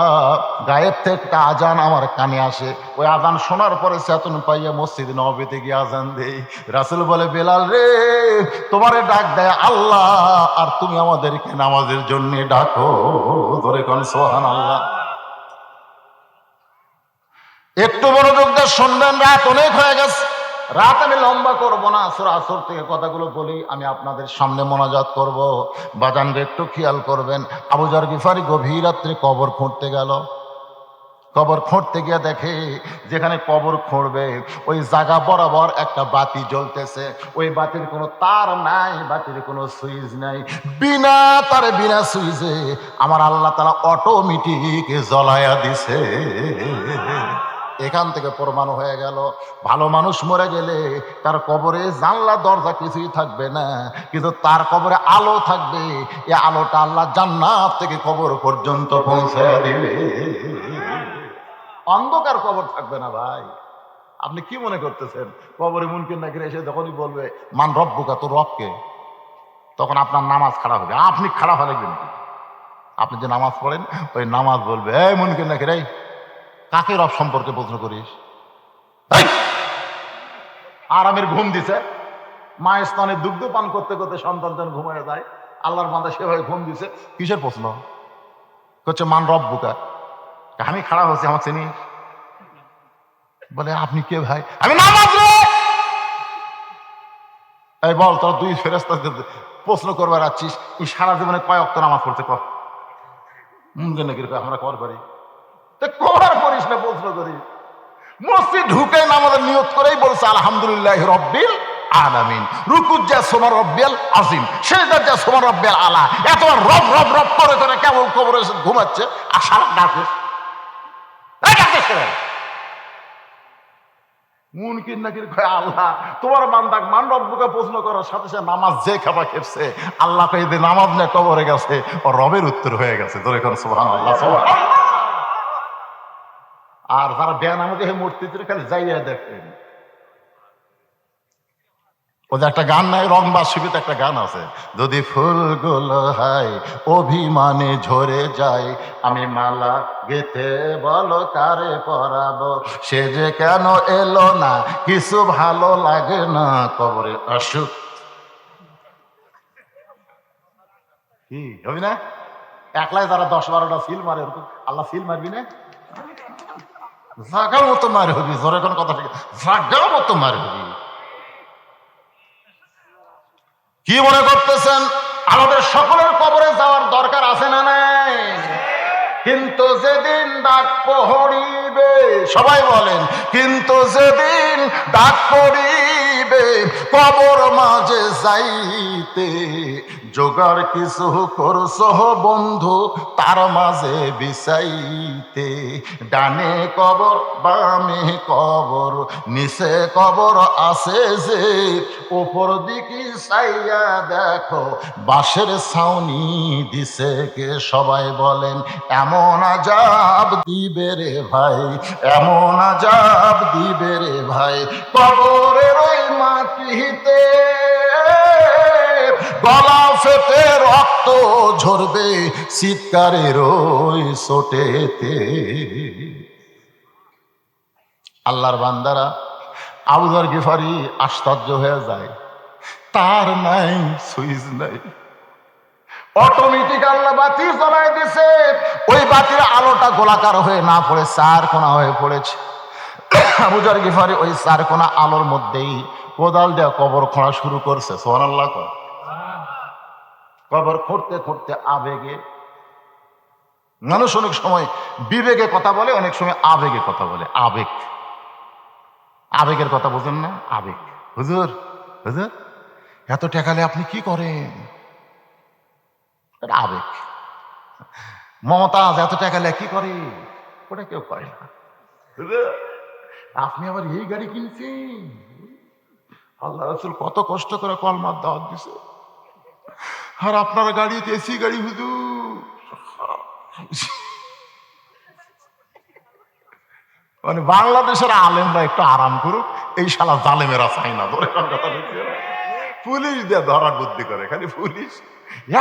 গায়েব থেকে একটা আজান আমার কানে আসে, ওই আজান শোনার পরে চেতন পাইয়া মসজিদ নববীতে গিয়ে আজান দেই। রাসূল বলে, বেলাল রে, তোমারে ডাক দেয় আল্লাহ, আর তুমি আমাদেরকে নামাজের জন্য ডাকো। ধরে কোন সুবহানাল্লাহ। একটু মনোযোগ দিয়ে শুনবেন, রাত অনেক হয়ে গেছে। রাত আমি লম্বা করব না, সূরা আসর থেকে কথাগুলো বলি, আমি আপনাদের সামনে মোনাজাত করব। বাজানকে একটু খেয়াল করবেন। আবু যর গিফারি গভীর রাত্রে কবর খুঁড়তে গেল। কবর খুঁড়তে গিয়ে দেখে যেখানে কবর খুঁড়বে ওই জায়গা বরাবর একটা বাতি জ্বলতেছে। ওই বাতির কোনো তার নাই, বাতির কোনো সুইচ নাই। বিনা তারে, বিনা সুইচে আমার আল্লাহ তাআলা অটোমেটিক জ্বলায়া দিছে। এখান থেকে প্রমাণ হয়ে গেল, ভালো মানুষ মরে গেলে তার কবরে জানলা দরজা কিছুই থাকবে না, কিন্তু তার কবরে আলো থাকবে। এই আলোটা আল্লাহ জান্নাত থেকে কবর পর্যন্ত পৌঁছে দিবে। অন্ধকার কবর থাকবে না ভাই। আপনি কি মনে করতেছেন কবরে মুনকির নাকির এসে যখনই বলবে মান রব্বুকা, তোর রবকে, তখন আপনার নামাজ খারাপ হবে। আপনি খারাপ হয়ে গেলেন কি? আপনি যে নামাজ পড়েন ওই নামাজ বলবে, এই মুনকির নাকির, এই কাকে রব সম্পর্কে প্রশ্ন করিস? এই! আরামের ঘুম দিছে, মায়ের স্তনে দুগ্ধ পান করতে করতে সন্তান যেন ঘুমায় যায়, আল্লাহর বান্দা সেভাবে ঘুম দিছে। কিসের প্রশ্ন করছে? মান রব্বুকা। আমি খারাপ হচ্ছি, আমার চিনি? বলে, আপনি কে ভাই? আমি নামাজ রে। এই বল, তোর দুই ফেরেশতা প্রশ্ন করবার আছিস, তুই সারা জীবনে কয় ওয়াক্ত নামাজ পড়তে কর? মুনকির নাকির কয়, আমরা কর পারি। কবার করিস না, প্রশ্ন করিস। মসজিদ ঢুকে নামাজের নিয়ত করেই বলছে আলহামদুলিল্লাহ রব্বিল আলামিন, রুকুত যা সোমার রব্বিল আজিম, সেজদার যা সোমার রব্বিল আলা। এতবার রব রব রব করে করে কেবল কবরে এসে ঘুমাচ্ছে আর সারা ডাকে। মুনকির নাকির কয়, আল্লাহ তোমার বান্দাক মান রব্বুকে প্রশ্ন করার সাথে সাথে নামাজ যে খাবার খেপছে, আল্লাহ কই যে নামাজ না কবরে গেছে, ও রবের উত্তর হয়ে গেছে। ধরে কোন সুবহানাল্লাহ, সুবহানাল্লাহ। আর যারা বেনামাজি হয়ে মূর্তিতে খালি যাইয়া দেখেন, ওদের একটা গান নাই, রং বাসুকিতে একটা গান আছে, যদি ফুলগুলো হয় অভিমানে ঝরে যায়, আমি মালা গেথে বলো কারে পরাবো, সে যে কেন এলো না, কিছু ভালো লাগে না, কবরে অসুখ। কি হবি না? একলাই যারা 10-12টা সিল মারে, ওরকম আল্লাহ সিল মারবি না? জাগা মতো মার হবি। জোরে কোন কথা, ঠিক জাগা মতো মার হবি। কি মনে করতেছেন আমাদের সকলের কবরে যাওয়ার দরকার আছে না নাই? কিন্তু যেদিন ডাক পড়িবে, সবাই বলেন, কিন্তু যেদিন ডাক পড়িবে কবর মাঝে যাইতে, জোগাড় কিছু করছো বন্ধু তার মাঝে বিছাইতে, ডানে কবর বামে কবর নিচে কবর আছে যে, উপর দিকে চাইয়া দেখো বাঁশের ছাউনি দিছে কে। সবাই বলেন, এমন আজাব দিবে রে ভাই, এমন আজাব দিবে রে ভাই, কবরের ওই মাটিতে গলা ফেটে রক্ত ঝরবে চিৎকারের ওই চোটেতে। আল্লাহর বান্দারা, আবু যর গিফারি আশ্চর্য হয়ে যায়, তার নাই, সুইচ নাই, অটোমেটিক আল্লাহ বাতি জ্বলাই দিছে। ওই বাতির আলোটা গোলাকার হয়ে না পড়ে চার কোনা হয়ে পড়েছে। আবু যর গিফারি ওই চার কোনা আলোর মধ্যেই কোদাল দেওয়া কবর খোঁড়া শুরু করছে। সুবহানাল্লাহ। কবর খুঁড়তে খুঁড়তে আবেগে, মানুষ অনেক সময় বিবেকে কথা বলে, অনেক সময় আবেগে কথা বলে। আবেগ, আবেগের কথা বোঝেন না? আবেগ। হুজুর, হুজুর এত টাকালে আপনি কি করেন? আবেগ। মমতাজ এত টাকালে কি করে? ওটা কেউ করে না। আপনি আবার এই গাড়ি কিনছেন? আল্লাহ রাসূল কত কষ্ট করে কলমার দাওয়াত দিছে, আর আপনার গাড়ি এসি গাড়ি হুজুর। মানে বাংলাদেশের আলেমরা একটু আরাম করুক, এই শালা জালেমেরা চাই না। ধরে কথা, পুলিশ দিয়ে ধরার বুদ্ধি করে, খালি পুলিশ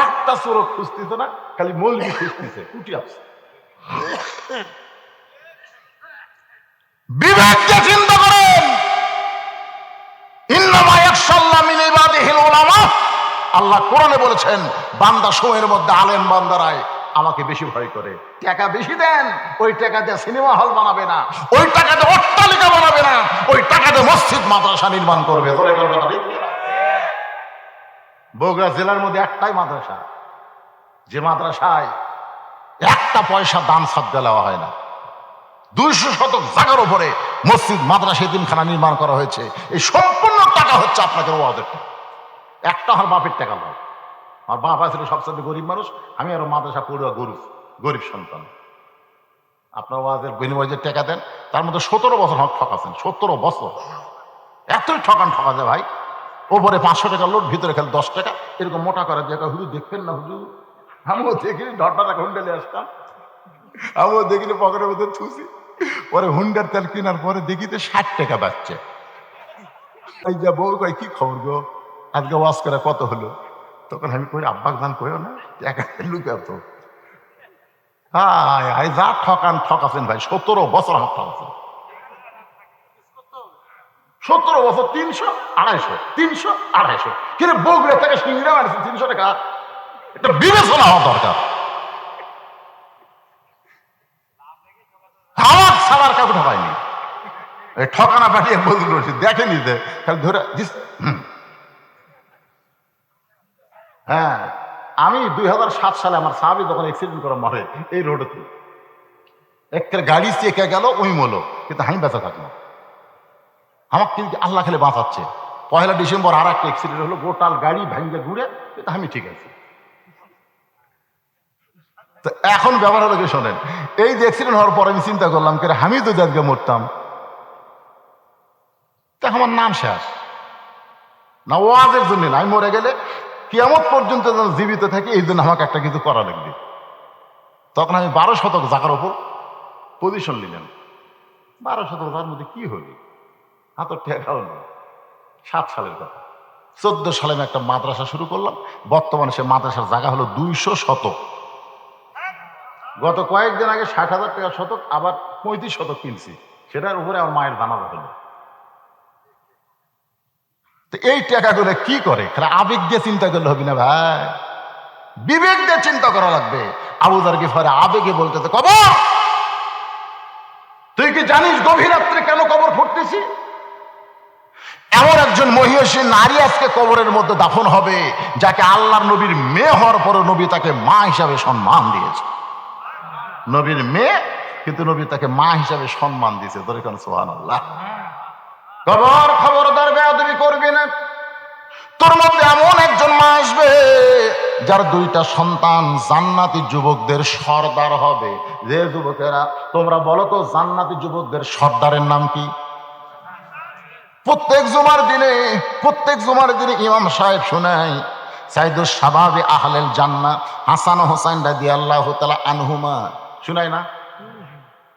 একটা চোরক খুঁজতেছে না, খালি মৌলবি খুঁজতেছে, কুটি আছে। বিবেক দিয়ে চিন্তা করেন। ইন্নামা ইয়াখশাল্লাহ মিন ইবাদিহিল উলামা। আল্লাহ কোরআনে বলেছেন, বান্দা সময়ের মধ্যে আলেম বান্দারাই আমাকে বেশি ভয় করে। টাকা বেশি দেন, ওই টাকা দিয়ে সিনেমা হল বানাবে না, ওই টাকা দিয়ে অট্টালিকা বানাবে না, ওই টাকা দিয়ে মসজিদ মাদ্রাসা নির্মাণ করবে। বগুড়া জেলার মধ্যে একটাই মাদ্রাসা, যে মাদ্রাসায় একটা পয়সা দান সাদকা দেওয়া হয় না। 200 শতক জায়গার উপরে মসজিদ মাদ্রাসা এতিমখানা নির্মাণ করা হয়েছে। এই সম্পূর্ণ টাকা হচ্ছে আপনাকে ওয়াজের টাকা। একটা আমার বাপের টাকা নয়। আমার বাপ ছিল সবচেয়ে গরিব মানুষ, আমি আরো মাদ্রাসা পড়ুয়া গরিব সন্তান। আপনার ওয়াজের বিনিময়ে যে টাকা দেন, তার মধ্যে 17 বছর আমার ঠকাছেন। 17 বছর এতই ঠকা যায় ভাই। ওপরে 500 টাকা লোট, ভিতরে খেলে 10 টাকা এরকম মোটা করে দিয়ে, হুজুর দেখবেন না হুজুর? আমিও দেখিনি, ঢটটা হুন্ডেলে আসতাম, আমিও দেখিনি, পকেটের মধ্যে ছুঁছি। পরে হুন্ডার তেল কেনার পরে দেখিতে 60 টাকা বাচ্চা। এই যা বউ কয়, কি খবর গো, আজকে ওয়াজ করে কত হলো? তখন আমি কই, আব্বাক দান কইও না, টাকা লুকাতো। হ্যাঁ, যা ঠকাছেন ভাই। 17 বছর আমার ঠকাছেন। 17 বছর 300, 250, 300, 250। কিন্তু বগুড়া থেকে সিঙ্গিরা মারছে 300 টাকা। এটা বিবেচনা হওয়া দরকার। আমার সালার কাউকে ঠকায়নি। এই ঠকানা পাঠিয়ে বদল করছি, দেখেনি যে খালি ধরে দিস। হ্যাঁ, আমি 2007 সালে আমার সাহাবী যখন অ্যাক্সিডেন্ট করে মরে এই রোডেতে, একটা গাড়ি চেকে গেল ওই মলো, কিন্তু আমি বেঁচে থাকলাম। আমাকে কিন্তু আল্লাহ খেলে বাঁচাচ্ছে। 1 ডিসেম্বর আর একটা অ্যাক্সিডেন্ট হলো, গোটাল গাড়ি ভাঙ্গে ঘুরে, কিন্তু আমি ঠিক আছি। তো এখন ব্যাপার হলো কি শোনেন, এই যে অ্যাক্সিডেন্ট হওয়ার পর আমি চিন্তা করলাম, কে আমি তো আজকে মরতাম, তা আমার নাম শেষ না। ওয়াজের জন্য না, আমি মরে গেলে কিয়ামত পর্যন্ত যেন জীবিত থাকি, এই জন্য আমাকে একটা কিছু করা লাগবে। তখন আমি 12 শতক জায়গার ওপর পজিশন নিলাম। 12 শতক জায়গার মধ্যে কি হলো, হাতের ঠেকা হলো। 7 সালের কথা। 14 সালে আমি একটা মাদ্রাসা শুরু করলাম। বর্তমানে সে মাদ্রাসার জায়গা হলো 200 শতক। গত কয়েকদিন আগে 60,000 টাকা শতক, আবার 35 শতক কিনছি। সেটার উপরে আমার মায়ের জানাজা হলো। তো এই টাকাগুলো কি করে? খালি আবেগ দিয়ে চিন্তা করলে হবে না ভাই, বিবেক দিয়ে চিন্তা করা লাগবে। আবু যার গিফারি আবেগে বলতেছে, কবর, তুই কি জানিস গভীর রাত্রে কেন কবর ফুটতেছি? এমন একজন মহিষী নারী আজকে কবরের মধ্যে দাফন হবে, যাকে আল্লাহর নবীর মেয়ে হওয়ার পরে নবী তাকে মা হিসাবে সম্মান দিয়েছে। নবীর মেয়ে, কিন্তু নবী তাকে মা হিসাবে সম্মান দিয়েছে। ধরে কেন সুবহানাল্লাহ। কবর খবরদার বেয়াদবি করবি না। তোর মধ্যে এমন একজন মা আসবে যার 2টা সন্তান জান্নাতি যুবকদের সর্দার হবে। যে যুবকেরা, তোমরা বলো তো জান্নাতি যুবকদের সর্দারের নাম কি? প্রত্যেক জুমার দিনে ইমাম সাহেব শোনায়, সাইদুস শাবাবে আহলেল জান্নাহ হাসান ও হোসেন রাদিয়াল্লাহু তাআলা আনহুমা, শুনায় না?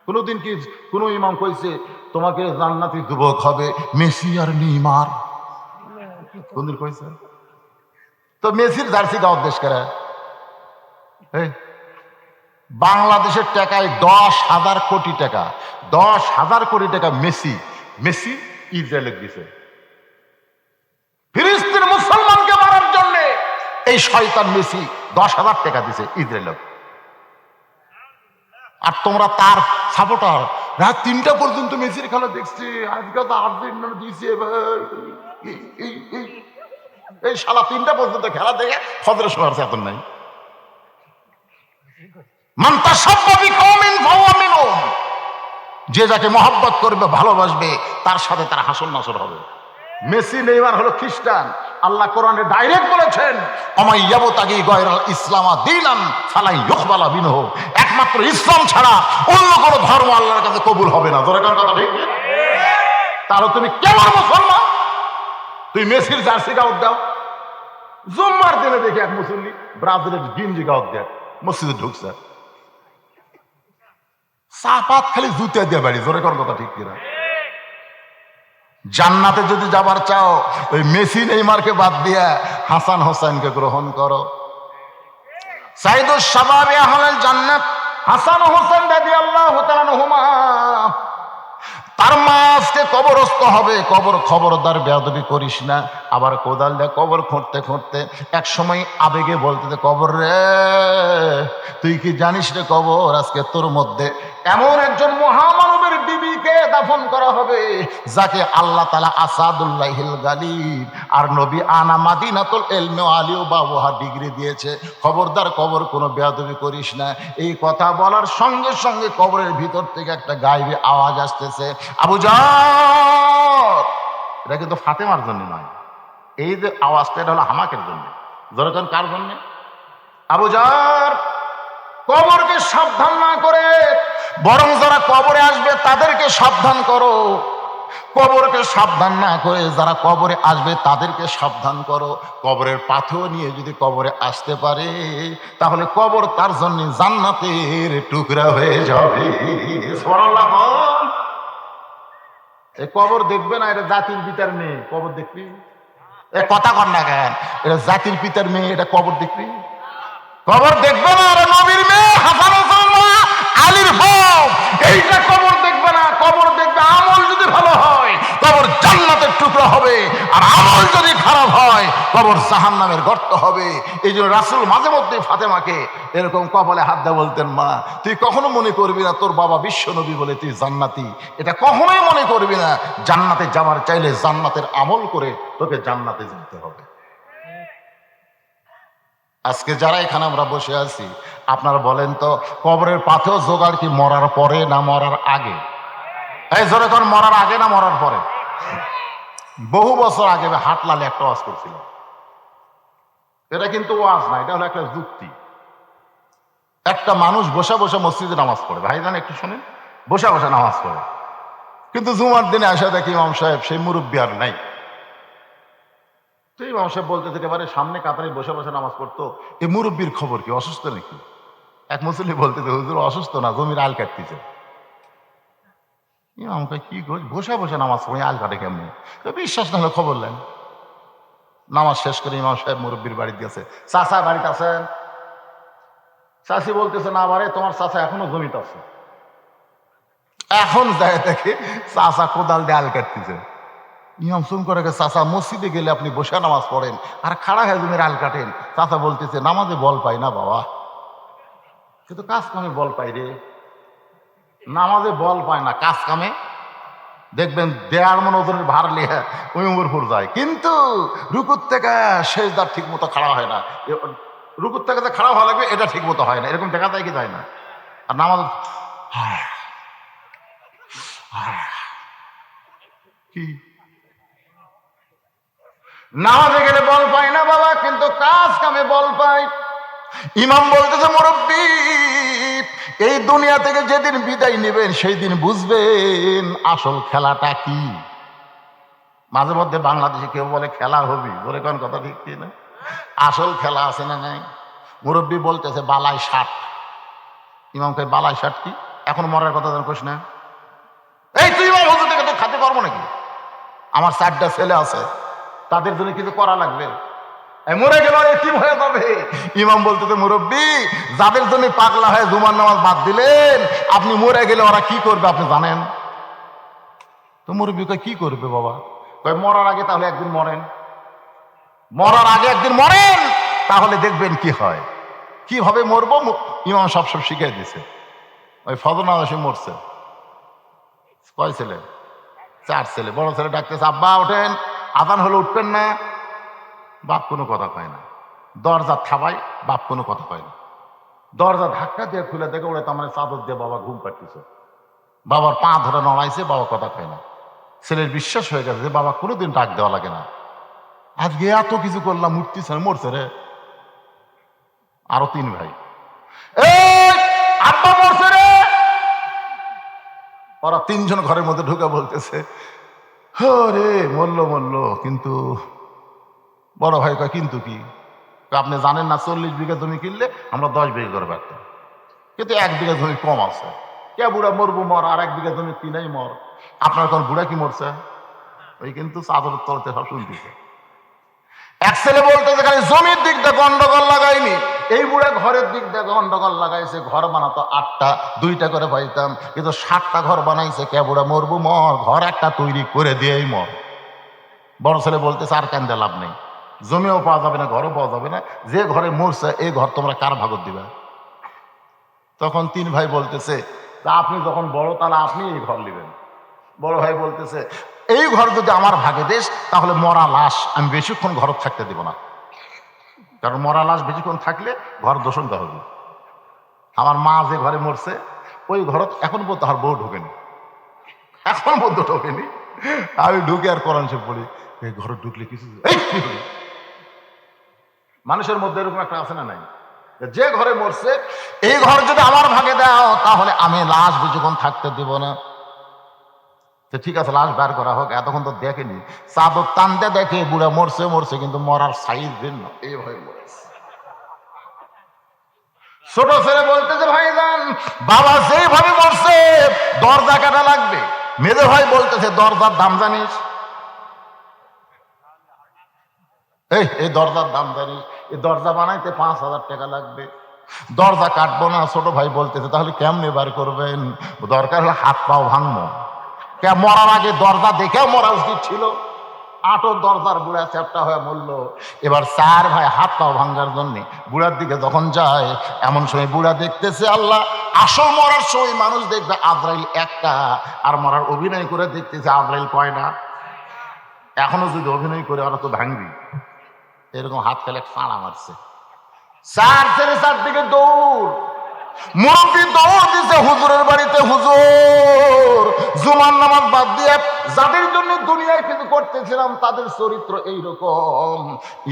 কোনদিন কি কোন ইমাম কইছে তোমাকে জান্নাতি যুবক হবে মেসি আর নেইমার? কোনদিন কইছে? তো মেসির জার্সি গাওয়ার দেশ করে। বাংলাদেশের টাকায় 10,000 কোটি টাকা, 10,000 কোটি টাকা মেসি ইসরায়েলে দিছে। ফিলিস্তিনের মুসলমানকে মারার জন্য এই শয়তান মেসি 10,000 টাকা দিছে ইসরায়েলে। আর তোমরা তার সাপোর্টার, রাত 3টা পর্যন্ত মেসির খেলা দেখছি। আজকে তো আর্জেন্টিনা দিয়েছে, এই শালা 3টা পর্যন্ত খেলা দেখে ফজরের সময় চেতন নাই। যে যাকে মহব্বত করবে, ভালোবাসবে, তার সাথে তার হাসর নাসর হবে। মেসি নেইমার হলো খ্রিস্টান। আল্লাহ কোরআনে ডাইরেক্ট বলেছেন, অমাইয়াবতাগি গয়রাল ইসলামা দীনান ফালাই ইউকবালা মিনহু, একমাত্র ইসলাম ছাড়া অন্য কোনো ধর্ম আল্লাহর কাছে কবুল হবে না। জোরে কথা ঠিক? তাহলে তুমি কেমন মুসলমান? তুই মেসির জার্সি গাওয়াত দাও। জুম্মার দিনে দেখি এক মুসল্লি ব্রাজিলের গিঞ্জি গাওয়াত দেয়, মসজিদে ঢুকছে, চাপাত খালি জুতে দিয়ে বাড়ি। জোরে কথা ঠিক কিনা? জান্নাতে যদি যাবার চাও, ওই মেসি নেইমারকে বাদ দিয়া হাসান হোসেনকে গ্রহণ করো। সাইদুস শাবাবে আহলেল জান্নাত হাসান ও হোসেন রাদিয়াল্লাহু তাআলা আনহুমা, তার মা আজকে কবরস্থ হবে, খবরদার বেয়াদবি করিস না। আবার কোদাল দিয়ে কবর খুঁড়তে খুঁড়তে এক সময় আবেগে বলতে, কবর রে তুই কি জানিস রে কবর, আজকে তোর মধ্যে এমন একজন মহামানবের বিবিকে দাফন করা হবে যাকে আল্লাহ তাআলা আসাদুল্লাহিল গালিব আর নবী আনা মাদিনাতুল ইলমি ওয়া আলিউ বাবুহা ডিগ্রি দিয়েছে। খবরদার কবর কোনো বেয়াদবি করিস না। এই কথা বলার সঙ্গে সঙ্গে কবরের ভিতর থেকে একটা গায়েবী আওয়াজ আসতেছে, আবু জার। এটা কিন্তু ফাতেমার জন্য নয়, এই যে আওয়াজটা এটা হলো হামাকের জন্য। যেরকম কার জন্য? আবু জার, কবরকে সাবধান না করে বরং যারা কবরে আসবে তাদেরকে সাবধান করো। কবরকে সাবধান না করে যারা কবরে আসবে তাদেরকে সাবধান করো। কবরের পাথর নিয়ে যদি কবরে আসতে পারে তাহলে কবর তার জন্য জান্নাতের টুকরা হয়ে যাবে। সুবহানাল্লাহ। এই কবর দেখবে না, এটা জাতির পিতার মেয়ে, কবর দেখবি? এ কথা কর না কেন? এটা জাতির পিতার মেয়ে, এটা কবর দেখবি? কবর দেখবে না, এটা নবীর মেয়ে, হাসান হোসেন আলীর বউ, এইটা কবর দেখবে না। কবর দেখবে আমল যদি ভালো হয় কবর জান্নাতের টুকরা হবে, আর আমল যদি খারাপ হয় কবর জাহান্নামের গর্ত হবে। এই জন্য রাসূল মাঝে মধ্যে ফাতেমাকে এরকম কপালে হাত দিয়ে বলতেন, মা তুই কখনো মনে করবি না তোর বাবা বিশ্ব নবী বলে তুই জান্নাতি, এটা কখনোই মনে করবি না। জান্নাতে যাওয়ার চাইলে জান্নাতের আমল করে তোকে জান্নাতে যেতে হবে। আজকে যারা এখানে আমরা বসে আছি, আপনারা বলেন তো কবরের পাথর জোগাড় কি মরার পরে না মরার আগে? এই জোরে কোন, মরার আগে না মরার পরে? বহু বছর আগে হাটলালে একটা ওয়াজ করছিল। এটা কিন্তু ওয়াজ না, এটা হলো একটা যুক্তি। একটা মানুষ বসে বসে মসজিদে নামাজ পড়ে, ভাইজান একটু শুনেন, বসে বসে নামাজ পড়ে, কিন্তু জুমার দিনে আসা দেখি ইমাম সাহেব সেই মুরব্বী আর নাই। তো ইমাম সাহেব বলতে থেকে পারে সামনে কাতারে বসে বসে নামাজ পড়তো, এই মুরব্বীর খবর কি, অসুস্থ নাকি? এক মুসল্লি বলতে হুজুর অসুস্থ না, জমির আল কাটতেছে। ইমামকে কি বসে বসে নামাজ পড়ে আল কাটে কেমনি? বিশ্বাস না হলে খবর নেন। নামাজ শেষ করে ইমাম সাহেব মুরব্বীর বাড়ি দিয়েছে, চাচা বাড়িতে আছেন? চাচি বলতেছে, না বারে তোমার চাচা এখনো জমিতে আছে। এখন যায় দেখে চাচা কোদাল দিয়ে আল কাটতেছে। ইমাম সুম করে, চাচা মসজিদে গেলে আপনি বসে নামাজ পড়েন আর খাড়া হয়ে জমির আল কাটেন। চাচা বলতেছে, নামাজে বল পাই না বাবা, কিন্তু কাজ কামে বল পাই রে। নামাজে বল পায় না, কাজ কামে দেখবেন 1.5 মণ ওজনের ভার লিয়ে ওই উমরপুর যায়, কিন্তু রুকুর থেকে সেজদার ঠিক মতো খাড়া হয় না। রুকুর থেকে যে খাড়া হওয়া লাগবে এটা ঠিক মতো হয় না, এরকম দেখা যায় কি যায় না? আর নামাজ কি নামাজে গেলে বল পায় না বাবা, কিন্তু কাজ কামে বল পায়। ইমাম বলতেছে, মুরব্বী এই দুনিয়া থেকে যেদিন বিদায় নেবেন সেই দিন বুঝবেন আসল খেলাটা কি। মাঝে মধ্যে বাংলাদেশে কেউ বলে খেলা হবি, বলে কোন কথা ঠিক কি না? আসল খেলা আছে না নাই? মুরব্বী বলতেছে বালাই 60। ইমামকে বালাই 60 কি? এখন মরার কথা জানিস না? এই তুই ইমাম হুজুর থেকে তো খাতে পারবো নাকি? আমার 4টা ছেলে আছে, তাদের জন্য কিছু করা লাগবে। মরে গেল এতিম হয়ে যাবে। ইমাম বলতেছে, মুরব্বী যাদের জন্য পাগলা হয়ে জুমার নামাজ বাদ দিলেন, আপনি মরে গেলে ওরা কি করবে আপনি জানেন? তো মুরব্বী কয়, কি করবে বাবা? কয়, মরার আগে তাহলে একদিন মরেন, মরার আগে একদিন মরেন, তাহলে দেখবেন কি হয়। কিভাবে মরবো ইমাম সব শিখিয়ে দিছে। ওই ফজর নামাজে মরছে। কয় ছেলে? 4 ছেলে। বড় ছেলে ডাকতেছে, আব্বা ওঠেন, আজান হলে উঠবেন না। বাপ কোনো কথা কয় না। দরজা থাবাই, বাপ কোনো কথা কয় না। দরজা ধাক্কা দিয়ে খুলে দেখে ওরা তার মানে চাদর দিয়ে বাবা ঘুম পাড়তেছে। বাবার পা ধরে নড়াইছে, বাবা কথা কয় না। ছেলের বিশ্বাস হয়ে গেছে যে বাবা কোনোদিন ডাক দেওয়া লাগে না। আজকে এত কিছু করলাম, উঠতেছে মরছে রে। আরো 3 ভাই, আব্বা মরছে রে। ওরা 3 জন ঘরের মধ্যে ঢুকে বলতেছে, রে মরলো, কিন্তু বড় ভাই কয়, কিন্তু কি? আপনি জানেন না 40 বিঘা জমি কিনলে আমরা 10 বিঘা করে পারতাম, কিন্তু 1 বিঘা জমি কম আছে। কে বুড়া মরবো মর, আর 1 বিঘা জমি কিনাই মর। আপনার কোন বুড়া কি মরছে? ওই কিন্তু চাদরের তলতে সব শুনতেছে। এক ছেলে বলতেছে, খালি জমির দিকটা গন্ডগোল লাগাইনি, এই বুড়া ঘরের দিক দিয়ে গন্ডগোল লাগাইছে, ঘর বানাতো 8টা, 2টা করে পাইতাম, কিন্তু 7টা ঘর বানাইছে। কে বুড়া মরবু মর, ঘর একটা তৈরি করে দিয়েই মর। বড় ছেলে বলতেছে আর কান্দে লাভ নেই, জমিও পাওয়া যাবে না, ঘরও পাওয়া যাবে না, যে ঘরে মরছে এই ঘর তোমরা কার ভাগত দিবা? তখন 3 ভাই বলতেছে তা আপনি যখন বড় তাহলে আপনি এই ঘর নেবেন। বড় ভাই বলতেছে এই ঘর যদি আমার ভাগে দেশ তাহলে মরা লাশ আমি বেশিক্ষণ ঘর থাকতে দেব না, কারণ মরা লাশ বেশিক্ষণ থাকলে ঘর দূষণ হবে। আমার মা যে ঘরে মরছে ওই ঘর এখন পর্যন্ত আর বউ ঢোকেনি, এখন পর্যন্ত ঢোকেনি। আমি ঢুকে আর কোরআন শরীফ পড়ি, এই ঘরে ঢুকলে কিছু মানুষের মধ্যে এরকম একটা আছে না নাই, যে ঘরে মরছে এই ঘর যদি আমার ভাগে দাও তাহলে আমি লাশ বেশিক্ষণ থাকতে দিব না। ঠিক আছে লাশ বের করা হোক, এতক্ষণ তো দেখেনি, চাদর টানতে দেখে বুড়া মরছে মরছে, কিন্তু মরার সাইজ ভিন্ন, এইভাবে মরেছে। ছোট ছেলে বলতেছে ভাইজান বাবা যেইভাবে মরছে দরজা কাটা লাগবে। মেজো ভাই বলতেছে দরজার দাম জানিস? এই দরজার দাম জানিস? এই দরজা বানাইতে 5,000 টাকা লাগবে, দরজা কাটবো না। ছোট ভাই বলতেছে তাহলে কেমনে বার করবেন? দরকার হলে হাত পাও ভাঙবো। মরার আগে দরজা দেখেও মরা উচিত ছিল, 8 দরজার বুড়া চ্যাপটা হয়ে মরল। এবার 4 ভাই হাত পাও ভাঙ্গার জন্য বুড়ার দিকে যখন যায়, এমন সময় বুড়া দেখতেছে আল্লাহ আসল মরার সময় মানুষ দেখবে আজরাইল একটা, আর মরার অভিনয় করে দেখতেছে আজরাইল কয়টা। এখনো যদি অভিনয় করে ওরা তো ভাঙবি। এরকম হাত ফেলে ফাঁড়া মারছে, 4 ছেলে 4 দিকে দৌড়। মুরব্বী দৌড় দিছে হুজুরের বাড়িতে, হুজুর জুমার নামাজ বাদ দিয়ে যাদের জন্য দুনিয়ায় কিছু করতেছিলাম তাদের চরিত্র এইরকম।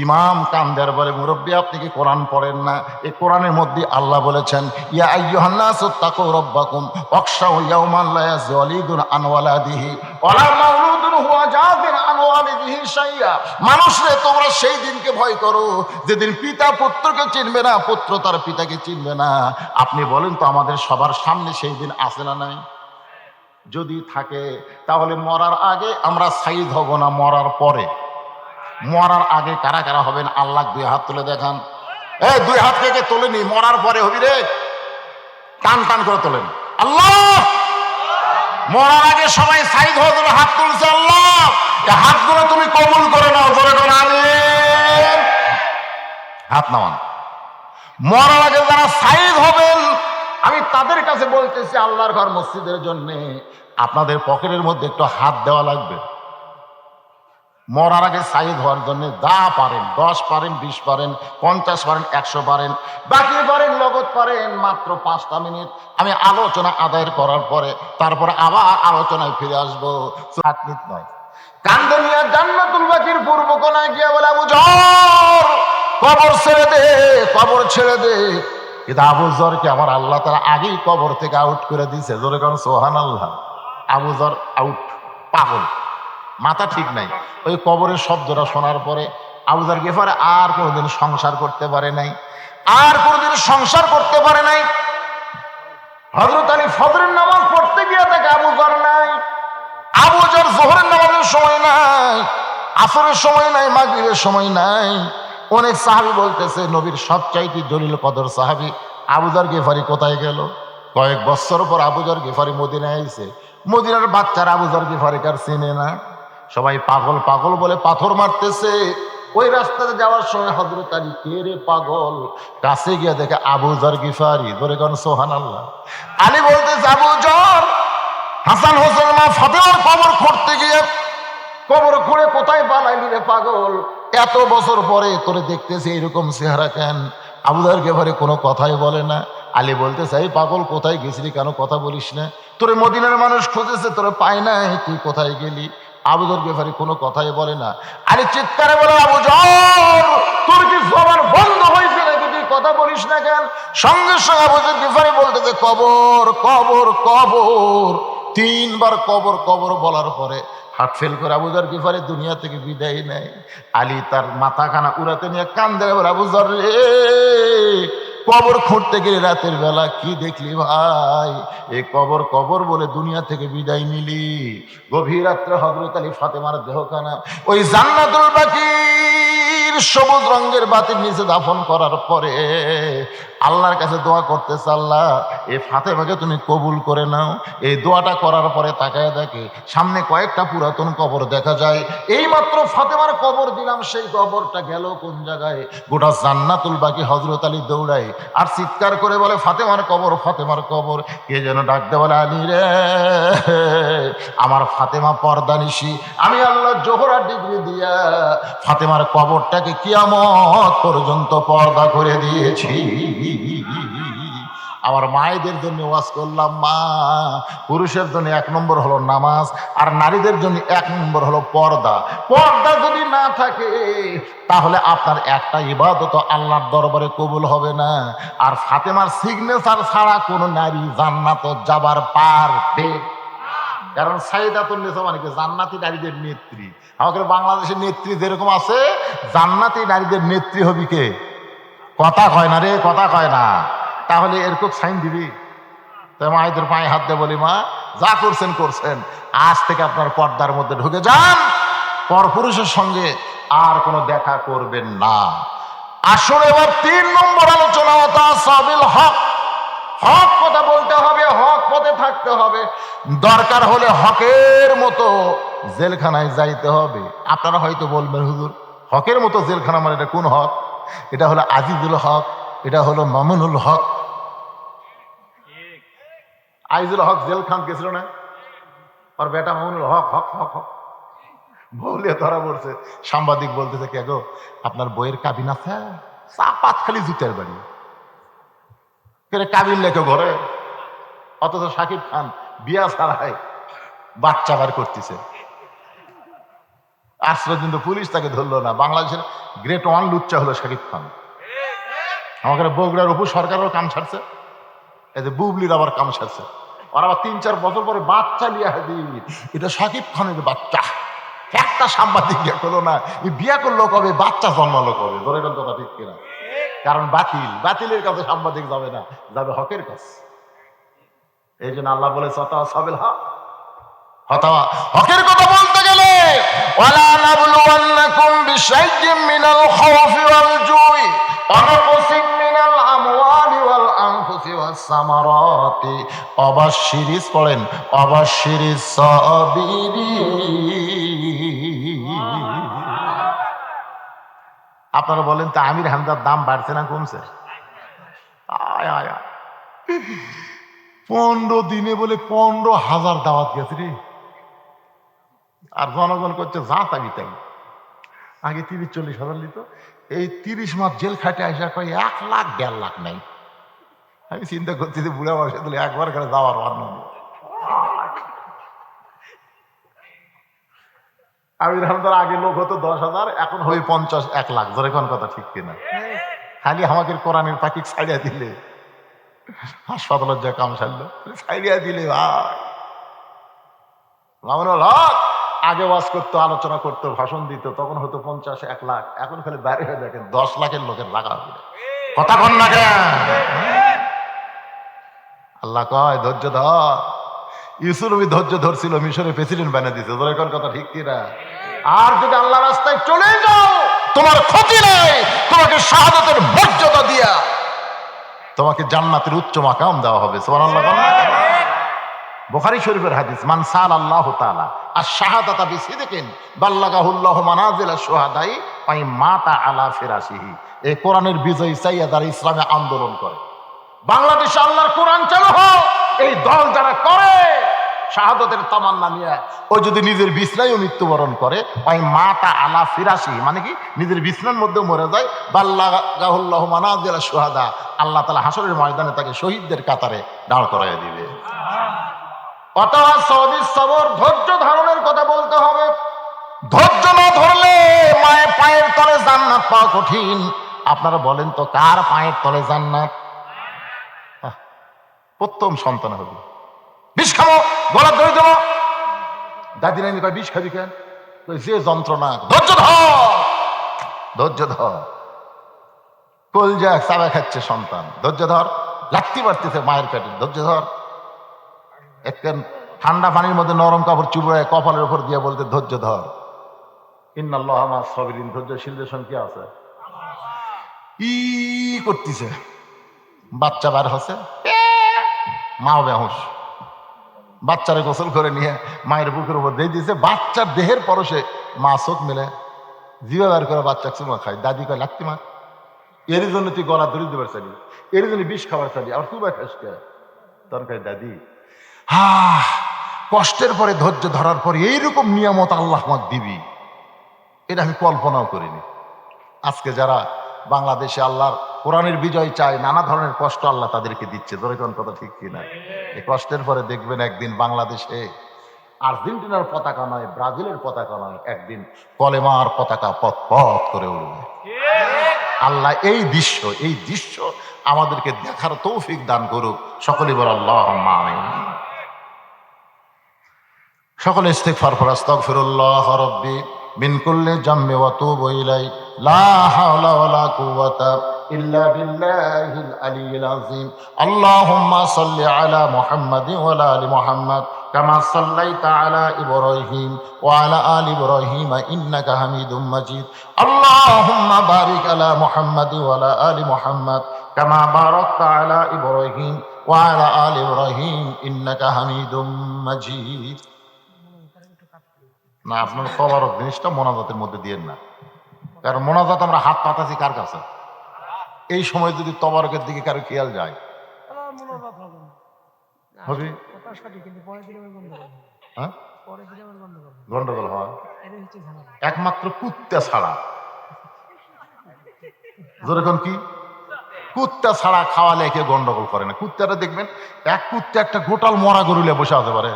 ইমাম কান্দের বলে মুরব্বী আপনি কি কোরআন পড়েন না? এই কোরআনের মধ্যে আল্লাহ বলেছেন ইয়া আইয়ুহান নাসু তাকু রাব্বাকুম ওয়াখশাউ ইয়াওমান লা ইয়াজু ওয়ালিদুন আন ওয়ালাদিহি ওয়ালা মাউলুদুন হুয়া জাযিন আন ওয়ালিদিহি শাইয়া। মানুষরে তোমরা সেই দিনকে ভয় করো যেদিন পিতা পুত্রকে চিনবে না, পুত্র তার পিতাকে চিনবে না। আপনি বলেন তো আমাদের সবার সামনে সেই দিন আছে না নাই? যদি থাকে তাহলে মরার আগে আমরা সাইদ হব না মরার পরে? মরার আগে কারা কারা হবেন? আল্লাহ 2 হাত তুলে দেখান। 2 হাত থেকে তোলেনি, মরার পরে হবি রে, টান টান করে তোলেন। আল্লাহ মরার আগে সবাই সাইদ হয়ে যাবে, হাত তুলছে আল্লাহ, এই হাতগুলো তুমি কবুল করে নাও, জোরে করে আমিন। হাত নামান। মরার আগে যারা সাইদ হবেন আমি তাদের কাছে বলতেছি আল্লাহর ঘর মসজিদের জন্য আপনাদের পকেটের মধ্যে একটু হাত দেওয়া লাগবে। মরার আগে সাইদ হওয়ার জন্য যা পারেন, 10 পারেন, 20 পারেন, 50 পারেন, 100 পারেন, বাকি পারেন নগদ পারেন। মাত্র 5টা মিনিট আমি আলোচনা আদায় করার পরে তারপরে আবার আলোচনায় ফিরে আসবো। 7 মিনিট নয়। কান্দনিয়া জান্নাতুল বাকির পূর্ব কোনায় গিয়ে বলে আবু যর কবর ছেড়ে দে, কবর ছেড়ে দে। কিন্তু আবু যরকে আমার আল্লাহ তাআলা আগেই কবর থেকে আউট করে দিয়েছে, জোরে কারণ সুবহানাল্লাহ। আবু যর আউট, পাগল, মাথা ঠিক নাই। ওই কবরের শব্দটা শোনার পরে আবু যর গিফারি আর কোনোদিন সংসার করতে পারে নাই, আর কোনোদিন সংসার করতে পারে নাই। হযরত আলী ফজরের নামাজ পড়তে গিয়ে দেখে আবু যর নাই। আবু যর যোহরের নামাজের সময় নাই, আসরের সময় নাই, মাগরিবের সময় নাই। অনেক সাহাবী বলতেছে নবীর সবচাইতে জলিল কদর সাহাবী আবু যর গিফারি কোথায় গেল? কয়েক বছর পর আবু যর গিফারি মদিনায় আইছে। মদিনার বাচ্চারা আবু যর গিফারিকে আর চিনে না, সবাই পাগল পাগল বলে পাথর মারতেছে। ওই রাস্তাতে যাওয়ার সময় হযরত আলী কে রে পাগল, কাছে গিয়ে দেখে আবু যর গিফারি, ধরে কোন সুবহানাল্লাহ। আলী বলতেছে আবু যর হাসান হোসেন মা ফাতেমার কবর খুঁড়তে গিয়ে কবর খুঁড়ে কোথায় বানাইলি রে পাগল? এত বছর পরে তোরে দেখতেছি এরকম চেহারা কেন? আবু যর গিফারি কোনো কথাই বলে না। আলী বলতে চাই পাগল কোথায় গেছিলি, কেন কথা বলিস না? তোরে মদিনার মানুষ খুঁজেছে, তোরে পায় নাই, তুই কোথায় গেলি? আবু যর গিফারি কোনো কথাই বলে না। আলী চিৎকারে বলে আবু যর তোর কি জবান বন্ধ হয়েছে নাকি, তুই কথা বলিস না কেন? সঙ্গে সঙ্গে আবু যর গিফারি বলতেছে কবর কবর কবর। 3 বার কবর কবর বলার পরে হাত ফেল করে আবু যর গিফারি দুনিয়া থেকে বিদায় নেয়। আলী তার মাথাখানা উড়াতে নিয়ে কান্দে, আবু যর রে কবর খুঁড়তে গেলে রাতের বেলা কি দেখলি ভাই? এই কবর কবর বলে দুনিয়া থেকে বিদায় নিলি। গভীর রাত্রে হযরত আলী ফাতেমার দেহখানা ওই জান্নাতুল বাকির সবুজ রঙের বাতির নিচে দাফন করার পরে আল্লাহর কাছে দোয়া করতেছে, আল্লাহ এই ফাতেমাকে তুমি কবুল করে নাও। এই দোয়াটা করার পরে তাকায় দেখে সামনে কয়েকটা পুরাতন কবর দেখা যায়। এই মাত্র ফাতেমার কবর দিলাম, সেই কবরটা গেল কোন জায়গায়? গোটা জান্নাতুল বাকি হযরত আলী দৌড়ায় আর চিৎকার করে বলে, ফাতেমার কবর, ফাতেমার কবর। কে যেন ডাকতে বলে, আলী রে, আমার ফাতেমা পর্দানিশী, আমি আল্লাহ জোহরা ডিগ্রি দিয়া ফাতেমার কবরটাকে কিয়ামত পর্যন্ত পর্দা করে দিয়েছি। আমার মায়েদের জন্য ওয়াজ করলাম, মা, পুরুষের জন্য 1 নম্বর হলো নামাজ, আর নারীদের জন্য 1 নম্বর হলো পর্দা। পর্দা যদি না থাকে তাহলে আপনার একটা ইবাদত আল্লাহর দরবারে কবুল হবে না। আর ফাতেমার সিগনেচার ছাড়া কোনো নারী জান্নাতে যাবার পারবে, কারণ সাইদাতুন নিসা মানে কি? জান্নাতি নারীদের নেত্রী। আমাদের বাংলাদেশের নেত্রী যেরকম আছে, জান্নাতি নারীদের নেত্রী হবি কে? কথা কয় না রে, কথা কয় না। তাহলে এরকম সাইন দিবি? তাই মায়েদের পায়ে হাত দিয়ে বলি, মা, যা করছেন করছেন, আজ থেকে আপনার পর্দার মধ্যে ঢুকে যান, পরপুরুষের সঙ্গে আর কোনো দেখা করবেন না। আসলে এবার 3 নম্বর আলোচনা, তাসাবিল হক। হক কথা বলতে হবে, হক পথে থাকতে হবে, দরকার হলে হকের মতো জেলখানায় যাইতে হবে। আপনারা হয়তো বলবেন, হুজুর হকের মতো জেলখানা মানে এটা কোন হক? এটা হলো আজিজুল হক, এটা হলো মামুনুল হক। আজিজুল হক জেলখান গেছিল না, আর বেটা মামুনুল হক হক হক হক বলে ধরা পড়ছে। সাংবাদিক বলতেছে, কে গো, আপনার বইয়ের কাবিন আছে? চাপাত খালি জুতের বাড়ি, কাবিন লেখে ঘরে। অথচ শাকিব খান বিয়া ছাড়াই বাচ্চা বার করতেছে। আশ্রয় কিন্তু পুলিশ তাকে ধরলো না। বাংলাদেশের গ্রেট 1 লুচ্চা হলো শাকিব খান। আমাদের বগুড়ার উপর সরকারেরও কাম ছাড়ছে, এই যে বুবলির আবার কাম ছাড়ছে। আর আবার 3-4 বছর পরে বাচ্চা লিয়া দিবি, এটা শাকিব খানের বাচ্চা। একটা সাংবাদিক বিয়ে করলো না, বিয়ে করলো কবে, বাচ্চা জন্মালো কবে? ধরে কথা ঠিক কিনা? কারণ বাতিলের কাছে সাংবাদিক যাবে না, যাবে হকের কাছে। এই জন্য আল্লাহ বলেছে, তাসাবিল হক। হকের কথা বলতে গেলে, ওয়ালা নাবলুওয়ান্নাকুম বিশাইইম মিনাল খাউফি ওয়াল জুই ওয়া নাকসিম মিনাল আমওয়ালি ওয়াল আনফুসি ওয়াস সামারাতি ওয়াবাশশিরিস, পড়েন, ওয়াবাশশিরিস সাবিরিন। আপনারা বলেন তো, আমির হামজার দাম বাড়ছে না কমছে? আয় আয় আয়, 15 দিনে বলে 15,000 দাওয়াত গেছে রে। আর জনগণ করছে যা চাবি তাই। আগে 30-40 হাজার নিত, এই 30 মাস জেল খাটে আসা কয় 1 লাখ 1.5 লাখ নাই। আমি চিন্তা করছি যে বুড়া বয়সে দিলে একবার করে যাওয়ার বার নয়। আমির হামদার আগে লোক হতো 10,000, এখন হয়ে 50-1 লাখ। ধরে কোন কথা ঠিক কিনা? খালি আমাকে কোরআনের পাখি ছাড়িয়া দিলে, হাসপাতালের যা কাম সারলো ছাড়িয়া দিলে ভাই। মামুনুল হক আগে ওয়াজ করতো, আলোচনা করতো, ভাষণ দিত, তখন হতো 50-1 লাখ। এখন খালি বাইরে হয়ে দেখেন 10 লাখের লোকের লাগা হবে। কথা কন না কেন? আল্লাহ কয় ধৈর্য ধর। ইউসুফ নবী ধৈর্য ধরছিল, মিশরে প্রেসিডেন্ট বানিয়ে দিছে। ধরে কোন কথা ঠিক কিনা? আর যদি আল্লাহ রাস্তায় চলে যাও, তোমার ক্ষতি নাই, তোমাকে শাহাদাতের মর্যাদা দিয়া তোমাকে জান্নাতের উচ্চ মাকাম দেওয়া হবে। সুবহানাল্লাহ। বুখারী শরীফের হাদিস, মান সাআলাল্লাহু তাআলা আশ-শাহাদাতা বিসিদকিন বাল্লাগাহুল্লাহু মানাজিলাশ শুহাদাই ওয়া মাতা আলা ফিরাশিহি। এই কোরআনের বিজয় চাইয়া যারা ইসলামে আন্দোলন করে, বাংলাদেশে আল্লাহর কোরআন চালু হোক, এই দল যারা করে শাহাদাতের তামান্না নিয়ে, ওই যদি নিজের বিছনায়ও মৃত্যুবরণ করে, ওই মাতা আলা ফিরাশি মানে কি, নিজের বিছনার মধ্যে মরে যায়, বাল্লাগাহুল্লাহু মানাজিলাশ শুহাদা, আল্লাহ তাআলা হাসরের ময়দানে তাকে শহীদদের কাতারে দাঁড় করাইয়া দিবে। অতএব সবিস সবর, ধৈর্য ধারণের কথা বলতে হবে। ধৈর্য না ধরলে মায়ের পায়ের তলে জান্নাত পাওয়া কঠিন। আপনারা বলেন তো, কার পায়ের তলে জান্নাত? প্রথম সন্তান হবে। বিষ খাবো, গলা ধরে দেবো, দাদি নাইনি কয় বিষ খাবি কেন? যে যন্ত্রণা। ধৈর্য ধর, ধৈর্য ধর। কলজা চাবা খাচ্ছে সন্তান, ধৈর্য ধর। লাত্তি মারতেছে মায়ের পেটে, ধৈর্য ধর। একটা ঠান্ডা পানির মধ্যে নরম কাপড় চুবড়ায় কপালের উপর দিয়ে বলতে, ধৈর্য ধর। ইন্নাল্লাহ মা'আস সাবিরিন, ধৈর্যশীলদের সঙ্গে কি আছে? ই করতেছে, বাচ্চা বার হচ্ছে, মাও বেহুশ, বাচ্চারে গোসল করে নিয়ে মায়ের বুকের উপর দিয়ে দিয়েছে, বাচ্চার দেহের পরশে মা চোখ মেলে জিভে বার করে বাচ্চা চুমা খায়। দাদি কয় লাগতি মা, এর জন্য তুই গলা ধরে দিবার চালি, এর জন্য বিষ খাবার চালি, আর তুই বা খাস কে? তোর কয় দাদি কষ্টের পরে ধৈর্য ধরার পরে এইরকম নিয়ামত আল্লাহ আমাকে দিবি, এটা আমি কল্পনাও করিনি। আজকে যারা বাংলাদেশে আল্লাহর কোরআনের বিজয় চায়, নানা ধরনের কষ্ট আল্লাহ তাদেরকে দিচ্ছে, ধরে কোন কথা ঠিক কিনা? এই কষ্টের পরে দেখবেন একদিন বাংলাদেশে আর্জেন্টিনার পতাকা নয়, ব্রাজিলের পতাকা নয়, একদিন কলেমার পতাকা পথ পথ করে উঠবে। আল্লাহ এই দৃশ্য আমাদেরকে দেখার তৌফিক দান করুক। সকলে বল আল্লাহুম্মা আমিন। সকলে ইস্তিগফার পড়া, আস্তাগফিরুল্লাহ রাব্বি মিন কুল্লি জামমি ওয়া তুবু ইলাই, লা হাওলা ওয়ালা কুওয়াতা ইল্লা বিল্লাহিল আলিয়্যিল আযীম। আল্লাহুম্মা সাল্লি আলা মুহাম্মাদিন ওয়া আলা আলি মুহাম্মাদ কামা সাল্লাইতা আলা ইব্রাহিম ওয়া আলা আলি ইব্রাহিম ইন্নাকা হামিদুম মাজিদ। আল্লাহুম্মা বারিক আলা মুহাম্মাদিন ওয়া আলা আলি মুহাম্মাদ কামা বারাকতা আলা ইব্রাহিম ওয়া আলা আলি ইব্রাহিম ইন্নাকা হামিদুম মাজিদ। না, আপনার তবারক জিনিসটা মোনাজাতের মধ্যে দিয়েন না, কারণ মোনাজাত আমরা হাত পাতাছি কার কাছে? এই সময় যদি তবারকের দিকে কারো খেয়াল যায় হবে গন্ডগোল হয়, একমাত্র কুত্তা ছাড়া। যেরকম কি কুত্তা ছাড়া খাওয়ালে কেউ গন্ডগোল করে না। কুত্তাটা দেখবেন, এক কুত্তা একটা গোটাল মরা গরুলে বসে আসতে পারে,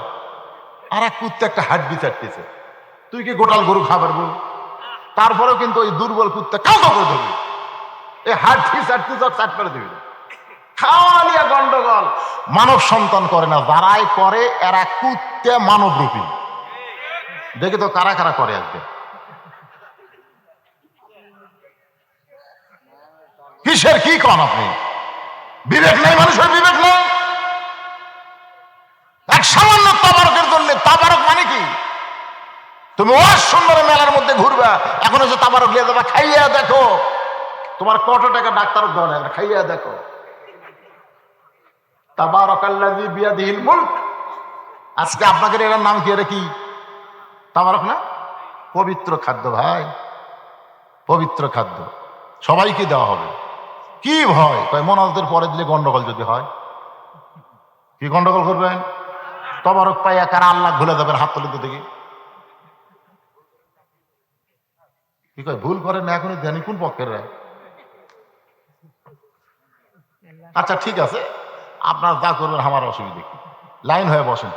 আর এক কুত্তা একটা হাড্ডি চাটতেছে, তুই কি গোটাল গরু খাবার বল? তারপরেও কিন্তু ওই দুর্বল কুত্তা কাউ করে ধরবি, এই হাড্ডি চাটতে চাট করে দিবি, খাওয়া নিয়ে গন্ডগোল। মানব সন্তান করে না, যারাই করে এরা কুত্তে মানব রূপী। দেখে তো কারা কারা করে আসবে। কিসের কি কন আপনি? বিবেক নেই মানুষের, বিবেক নেই। এক সামান্য তাবারকের জন্য, তাবারক মানে কি? তুমি ওয়াজ সুন্দর মেলার মধ্যে ঘুরবা, এখন এসে তাবারক নিয়ে যাবা, খাইয়া দেখো তোমার কত টাকা ডাক্তার দেওয়া নেই, খাইয়া দেখো। তাবারাকাল্লাযী বিয়াদিহিল মুলক। আজকে আপনাকে এর নাম কি? এর কি তাবারক না? পবিত্র খাদ্য ভাই, পবিত্র খাদ্য সবাইকে দেওয়া হবে। কি ভয়? তাই মোনাজাতের পরে দিলে গন্ডগোল যদি হয়, কি গন্ডগোল করবেন? তবারক পাইয়া কারা আল্লাহ ভুলে যাবেন? হাত তুলে তো দেখি। কি কয় ভুল করেন না? এখনই জানি কোন পক্ষের রায়। আচ্ছা ঠিক আছে, আপনার যা করবেন আমার অসুবিধা কি? লাইন হয়ে বসেন,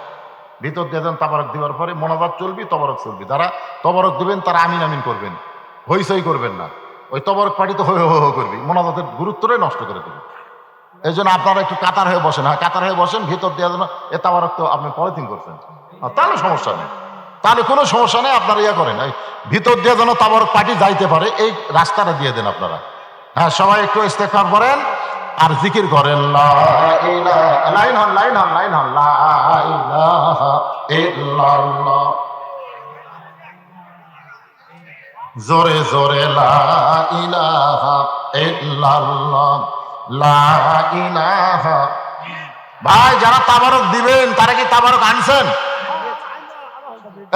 ভিতর দিয়ে যান। তাবারক দিবার পরে মোনাজাত চলবি, তবারক চলবি। যারা তবারক দিবেন তারা আমিন আমিন করবেন, হইচই করবেন না। ওই তবারক পার্টি তো হয়ে হো করবি, মোনাজাতের গুরুত্বটাই নষ্ট করে দেবে। এই জন্য আপনারা একটু কাতার হয়ে বসেন। হ্যাঁ, কাতার হয়ে বসেন, ভিতর দেওয়ার জন্য। এ তাবারক তো আপনি পলিথিন করছেন, তাহলে সমস্যা নেই, তাহলে কোনো সমস্যা নেই। আপনারা ইয়া করেন, এই ভিতর দিয়ে যেন তাবারক পার্টি যাইতে পারে, এই রাস্তাটা দিয়ে দেন আপনারা। হ্যাঁ, সবাই একটু ইস্তেগফার করেন আর জিকির করেন। লাইন হন, লাইন হন, লাইন হন। লা ইলাহা ইল্লাল্লাহ। জোরে জোরে লা ইলাহা ইল্লাল্লাহ, লা ইলাহা। ভাই, যারা তাবারক দিবেন তারা কি তাবারক আনছেন?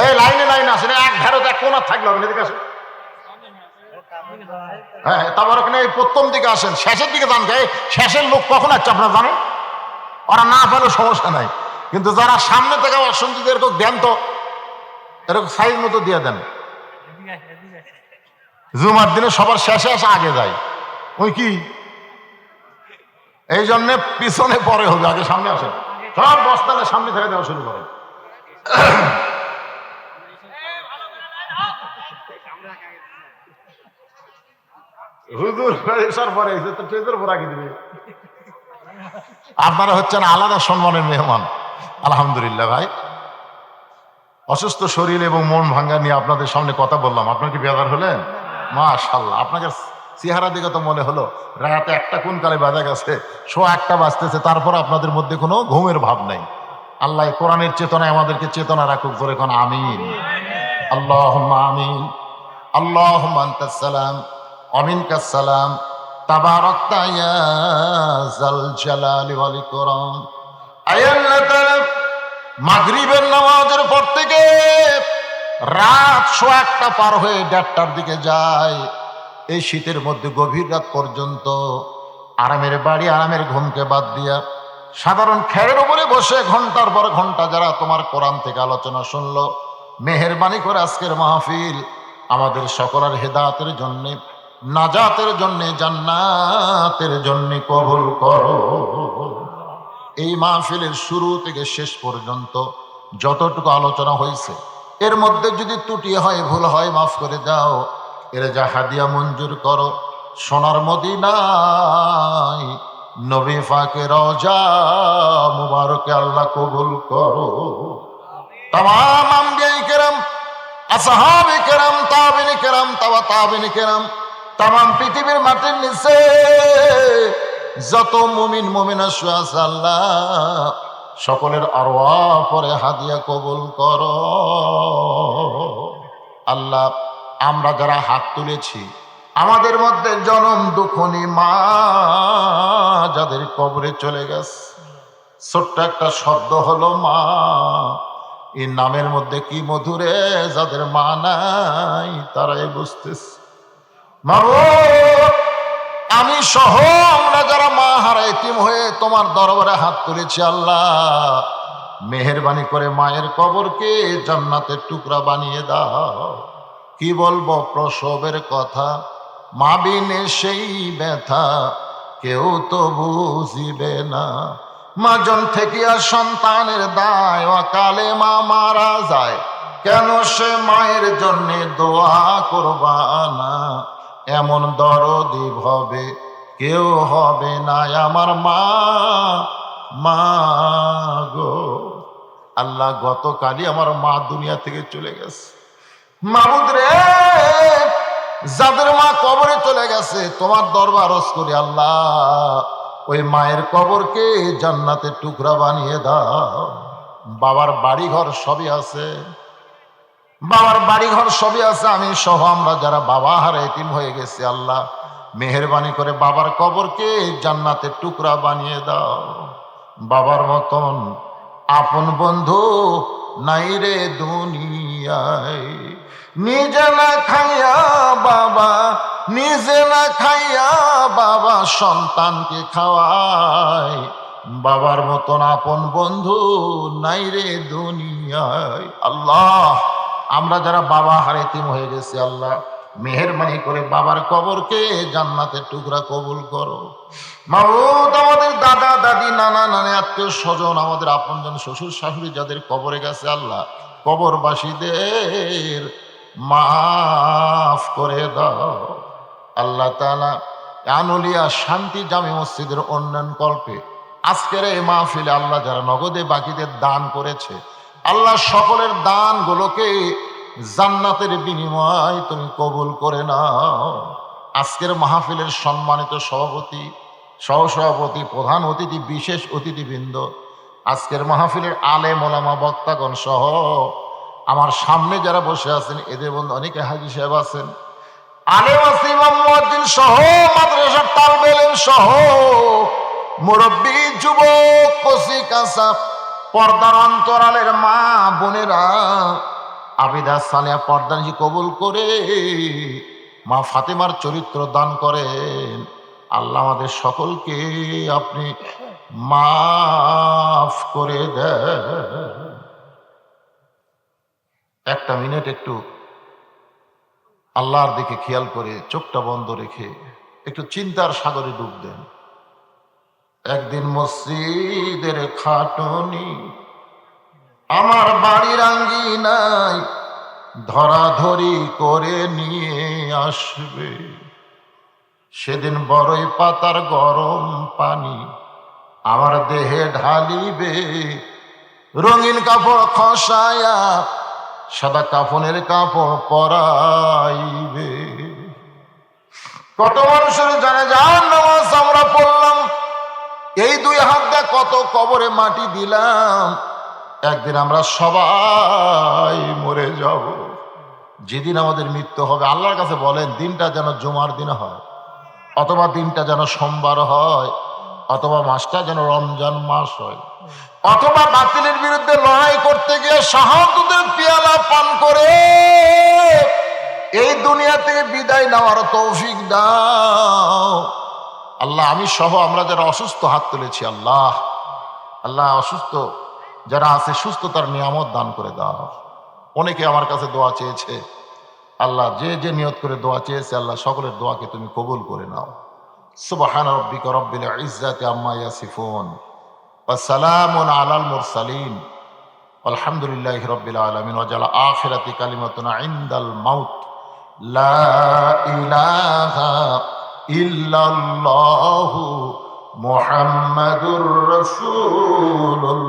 এই লাইনে লাইন আসেন, এক ধারে এক কোণা থাকলে হবে, এদিকে আসেন। হ্যাঁ, তাবারক নেই, প্রথম দিকে আসেন, শেষের দিকে যান। শেষের লোক কখন আসছে আপনারা জানেন? ওরা না পেলেও সমস্যা নাই, কিন্তু যারা সামনে থেকে আসুন, যদি এরকম দেন তো এরকম সাইজ মতো দিয়ে দেন। জুমার দিনে সবার শেষে আসে, আগে যায় ওই কি, এই জন্যে পিছনে পরে হবে, আগে সামনে আসেন। সব বস্তালে সামনে থেকে দেওয়া শুরু করেন। হুজুর এসার পরে ট্রেজের পর আগে দিবে। আপনারা হচ্ছেন আলাদা সম্মানের মেহমান। আলহামদুলিল্লাহ ভাই, অসুস্থ শরীর এবং মন ভাঙ্গা নিয়ে আপনাদের সামনে কথা বললাম। আপনার কি বেজার হলেন? মাশাআল্লাহ, আপনাকে চেহারা দিকে তো মনে হলো রাতে একটা কোন কালে বাজা গেছে, 1:15 বাজতেছে, তারপর আপনাদের মধ্যে কোনো ঘুমের ভাব নাই। আল্লাহ কোরআনের চেতনায় আমাদেরকে চেতনা রাখুক। জোরে কোন আমিন, আল্লাহুম্মা আমিন। আল্লাহুম্মা আনতাস সালাম ওয়া মিনকাস সালাম তাবারাকতা ইয়া যাল জালালি ওয়াল ইকরাম। আয় আল্লাহ তাআলা, মাগরিবের নামাজের পর থেকে রাত 1:15 পার হয়ে 1:30টার দিকে যায়। এই শীতের মধ্যে গভীর রাত পর্যন্ত আরামের বাড়ি, আরামের ঘুমকে বাদ দিয়া সাধারণ খেরের উপরে বসে ঘন্টার পর ঘন্টা যারা তোমার কোরআন থেকে আলোচনা শুনলো, মেহেরবানি করে আজকের মাহফিল আমাদের সকলের হেদায়েতের জন্যে, নাজাতের জন্যে, জান্নাতের জন্যে কবুল করো। এই মাহফিলের শুরু থেকে শেষ পর্যন্ত যতটুকু আলোচনা হয়েছে এর মধ্যে যদি ত্রুটি হয়, ভুল হয়, মাফ করে দাও। এর যা হাদিয়া মঞ্জুর করো সোনার মদিনায় নবী পাকের রওজা মুবারকে আল্লাহ কবুল করো। তামাম আম্বিয়ায়ে কেরাম, আসহাবে কেরাম, তাবিঈনে কেরাম, তাবিঈনে কেরাম, তামাম পৃথিবীর মাটির নিচে যত মুমিন মুমিনা শুয়ে আছে আল্লাহ সকলের আরওয়াহ পরে হাদিয়া কবুল করো। আল্লাহ, আমরা যারা হাত তুলেছি আমাদের মধ্যে জনম দুঃখনী মা যাদের কবরে চলে গেছে, ছোট্ট একটা শব্দ হলো মা, এই নামের মধ্যে কি মধুরে, যাদের মা নাই তারাই বুঝতেছে। মাগো, আমি সহ আমরা যারা মা হারা এতিম হয়ে তোমার দরবারে হাত তুলেছি আল্লাহ, মেহেরবানি করে মায়ের কবরকে জান্নাতের টুকরা বানিয়ে দাও। কি বলবো প্রসবের কথা, মা বিনে সেই ব্যথা কেউ তো বুঝিবে না। মাজন থেকে আর সন্তানের দায়, অকালে মা মারা যায়, কেন সে মায়ের জন্য দোয়া করবা না? এমন দরদি হবে কেউ হবে না আমার মা, মা গো। আল্লাহ, গতকালই আমার মা দুনিয়া থেকে চলে গেছে। মাবুদ রে, যাদের মা কবরে চলে গেছে তোমার দরবার আরজ করি আল্লাহ, ওই মায়ের কবরকে জান্নাতের টুকরা বানিয়ে দাও। বাবার বাড়িঘর সবই আছে, বাবার বাড়িঘর সবই আছে, আমি সহ আমরা যারা বাবা হারা এতিম হয়ে গেছি আল্লাহ, মেহেরবানি করে বাবার কবরকে জান্নাতের টুকরা বানিয়ে দাও। বাবার মতন আপন বন্ধু নাই রে দুনিয়ায়, নিজে না খাইয়া বাবা, নিজে না খাইয়া বাবা সন্তানকে খাওয়ায়। বাবার মতন আপন বন্ধু নাই রে দুনিয়ায়। আল্লাহ, আমরা যারা বাবা হারা এতিম হয়ে গেছি আল্লাহ, মেহেরবানি করে বাবার কবরকে জান্নাতের টুকরা কবুল করো। মাবুদ, আমাদের দাদা দাদি, নানা নানি, আত্মীয় স্বজন, আমাদের আপনজন, শ্বশুর শাশুড়ি যাদের কবরে গেছে আল্লাহ, কবরবাসীদের মাফ করে দাও। আল্লাহ তাআলা আনুলিয়া শান্তি জামে মসজিদের উন্নয়ন কল্পে আজকের এই মাহফিলে আল্লাহ যারা নগদে বাকিদের দান করেছে আল্লাহ, সকলের দানগুলোকে জান্নাতের বিনিময় তুমি কবুল করে নাও। আজকের মাহফিলের সম্মানিত সভাপতি, সহসভাপতি, প্রধান অতিথি, বিশেষ অতিথিবৃন্দ, আজকের মাহফিলের আলেম ওলামা বক্তাগণ সহ আমার সামনে যারা বসে আছেন এদের মধ্যে অনেকে হাজী সাহেব আছেন, আলেম আছে, ইমাম মুয়াজ্জিন সহ, মাদ্রাসার তালিবে ইলম সহ, মুরব্বী, যুবক, কচি কাঁচা, পর্দার অন্তরালের মা বোনেরা, আবিদা সালেহা পর্দানিশী কবুল করে মা ফাতেমার চরিত্র দান করেন। আল্লাহ, আমাদের সকলকে আপনি মাফ করে দেন। একটা মিনিট একটু আল্লাহর দিকে খেয়াল করে চোখটা বন্ধ রেখে একটু চিন্তার সাগরে ডুব দেন। একদিন মসজিদের খাটনি আমার বাড়ির আঙ্গিনায় ধরাধরি করে নিয়ে আসবে, সেদিন বড়ই পাতার গরম পানি আমার দেহে ঢালিবে, রঙিন কাপড় খসায়া সাদা কাফনের কাপড় পরাইবে। কত মানুষের জানাজার নামাজ আমরা পড়লাম, এই 2 হাত দিয়ে কত কবরে মাটি দিলাম, একদিন আমরা সবাই মরে যাব। যেদিন আমাদের মৃত্যু হবে আল্লাহর কাছে বলেন দিনটা যেন জুমার দিন হয়, অথবা দিনটা যেন সোমবার হয়, অথবা মাসটা যেন রমজান মাস হয়, অথবা বাতিলের বিরুদ্ধে লড়াই করতে গিয়ে শাহাদাতের পেয়ালা পান করে এই দুনিয়া থেকে বিদায় নেওয়ার তৌফিক দাও আল্লাহ। আমি সহ আমরা যারা অসুস্থ হাত তুলেছি আল্লাহ, আল্লাহ অসুস্থ যারা আছে সুস্থতার নিয়ামত দান করে দাও। অনেকে আমার কাছে দোয়া চেয়েছে আল্লাহ, যে যে নিয়ত করে দোয়া চেয়েছে আল্লাহ সকলের দোয়াকে তুমি কবুল করে নাও। সুবহান রাব্বিকা রাব্বিল ইজ্জাতি আম্মা ইয়াসিফুন ওয়া সালামুন আলাল মুরসালিন আলহামদুলিল্লাহি রাব্বিল আলামিন ওয়া জালা আখিরাতি কালিমাতুনা ইনদাল মাউত লা ইলাহা ইল্লাল্লাহু মুহাম্মাদুর রাসূলুল্লাহ।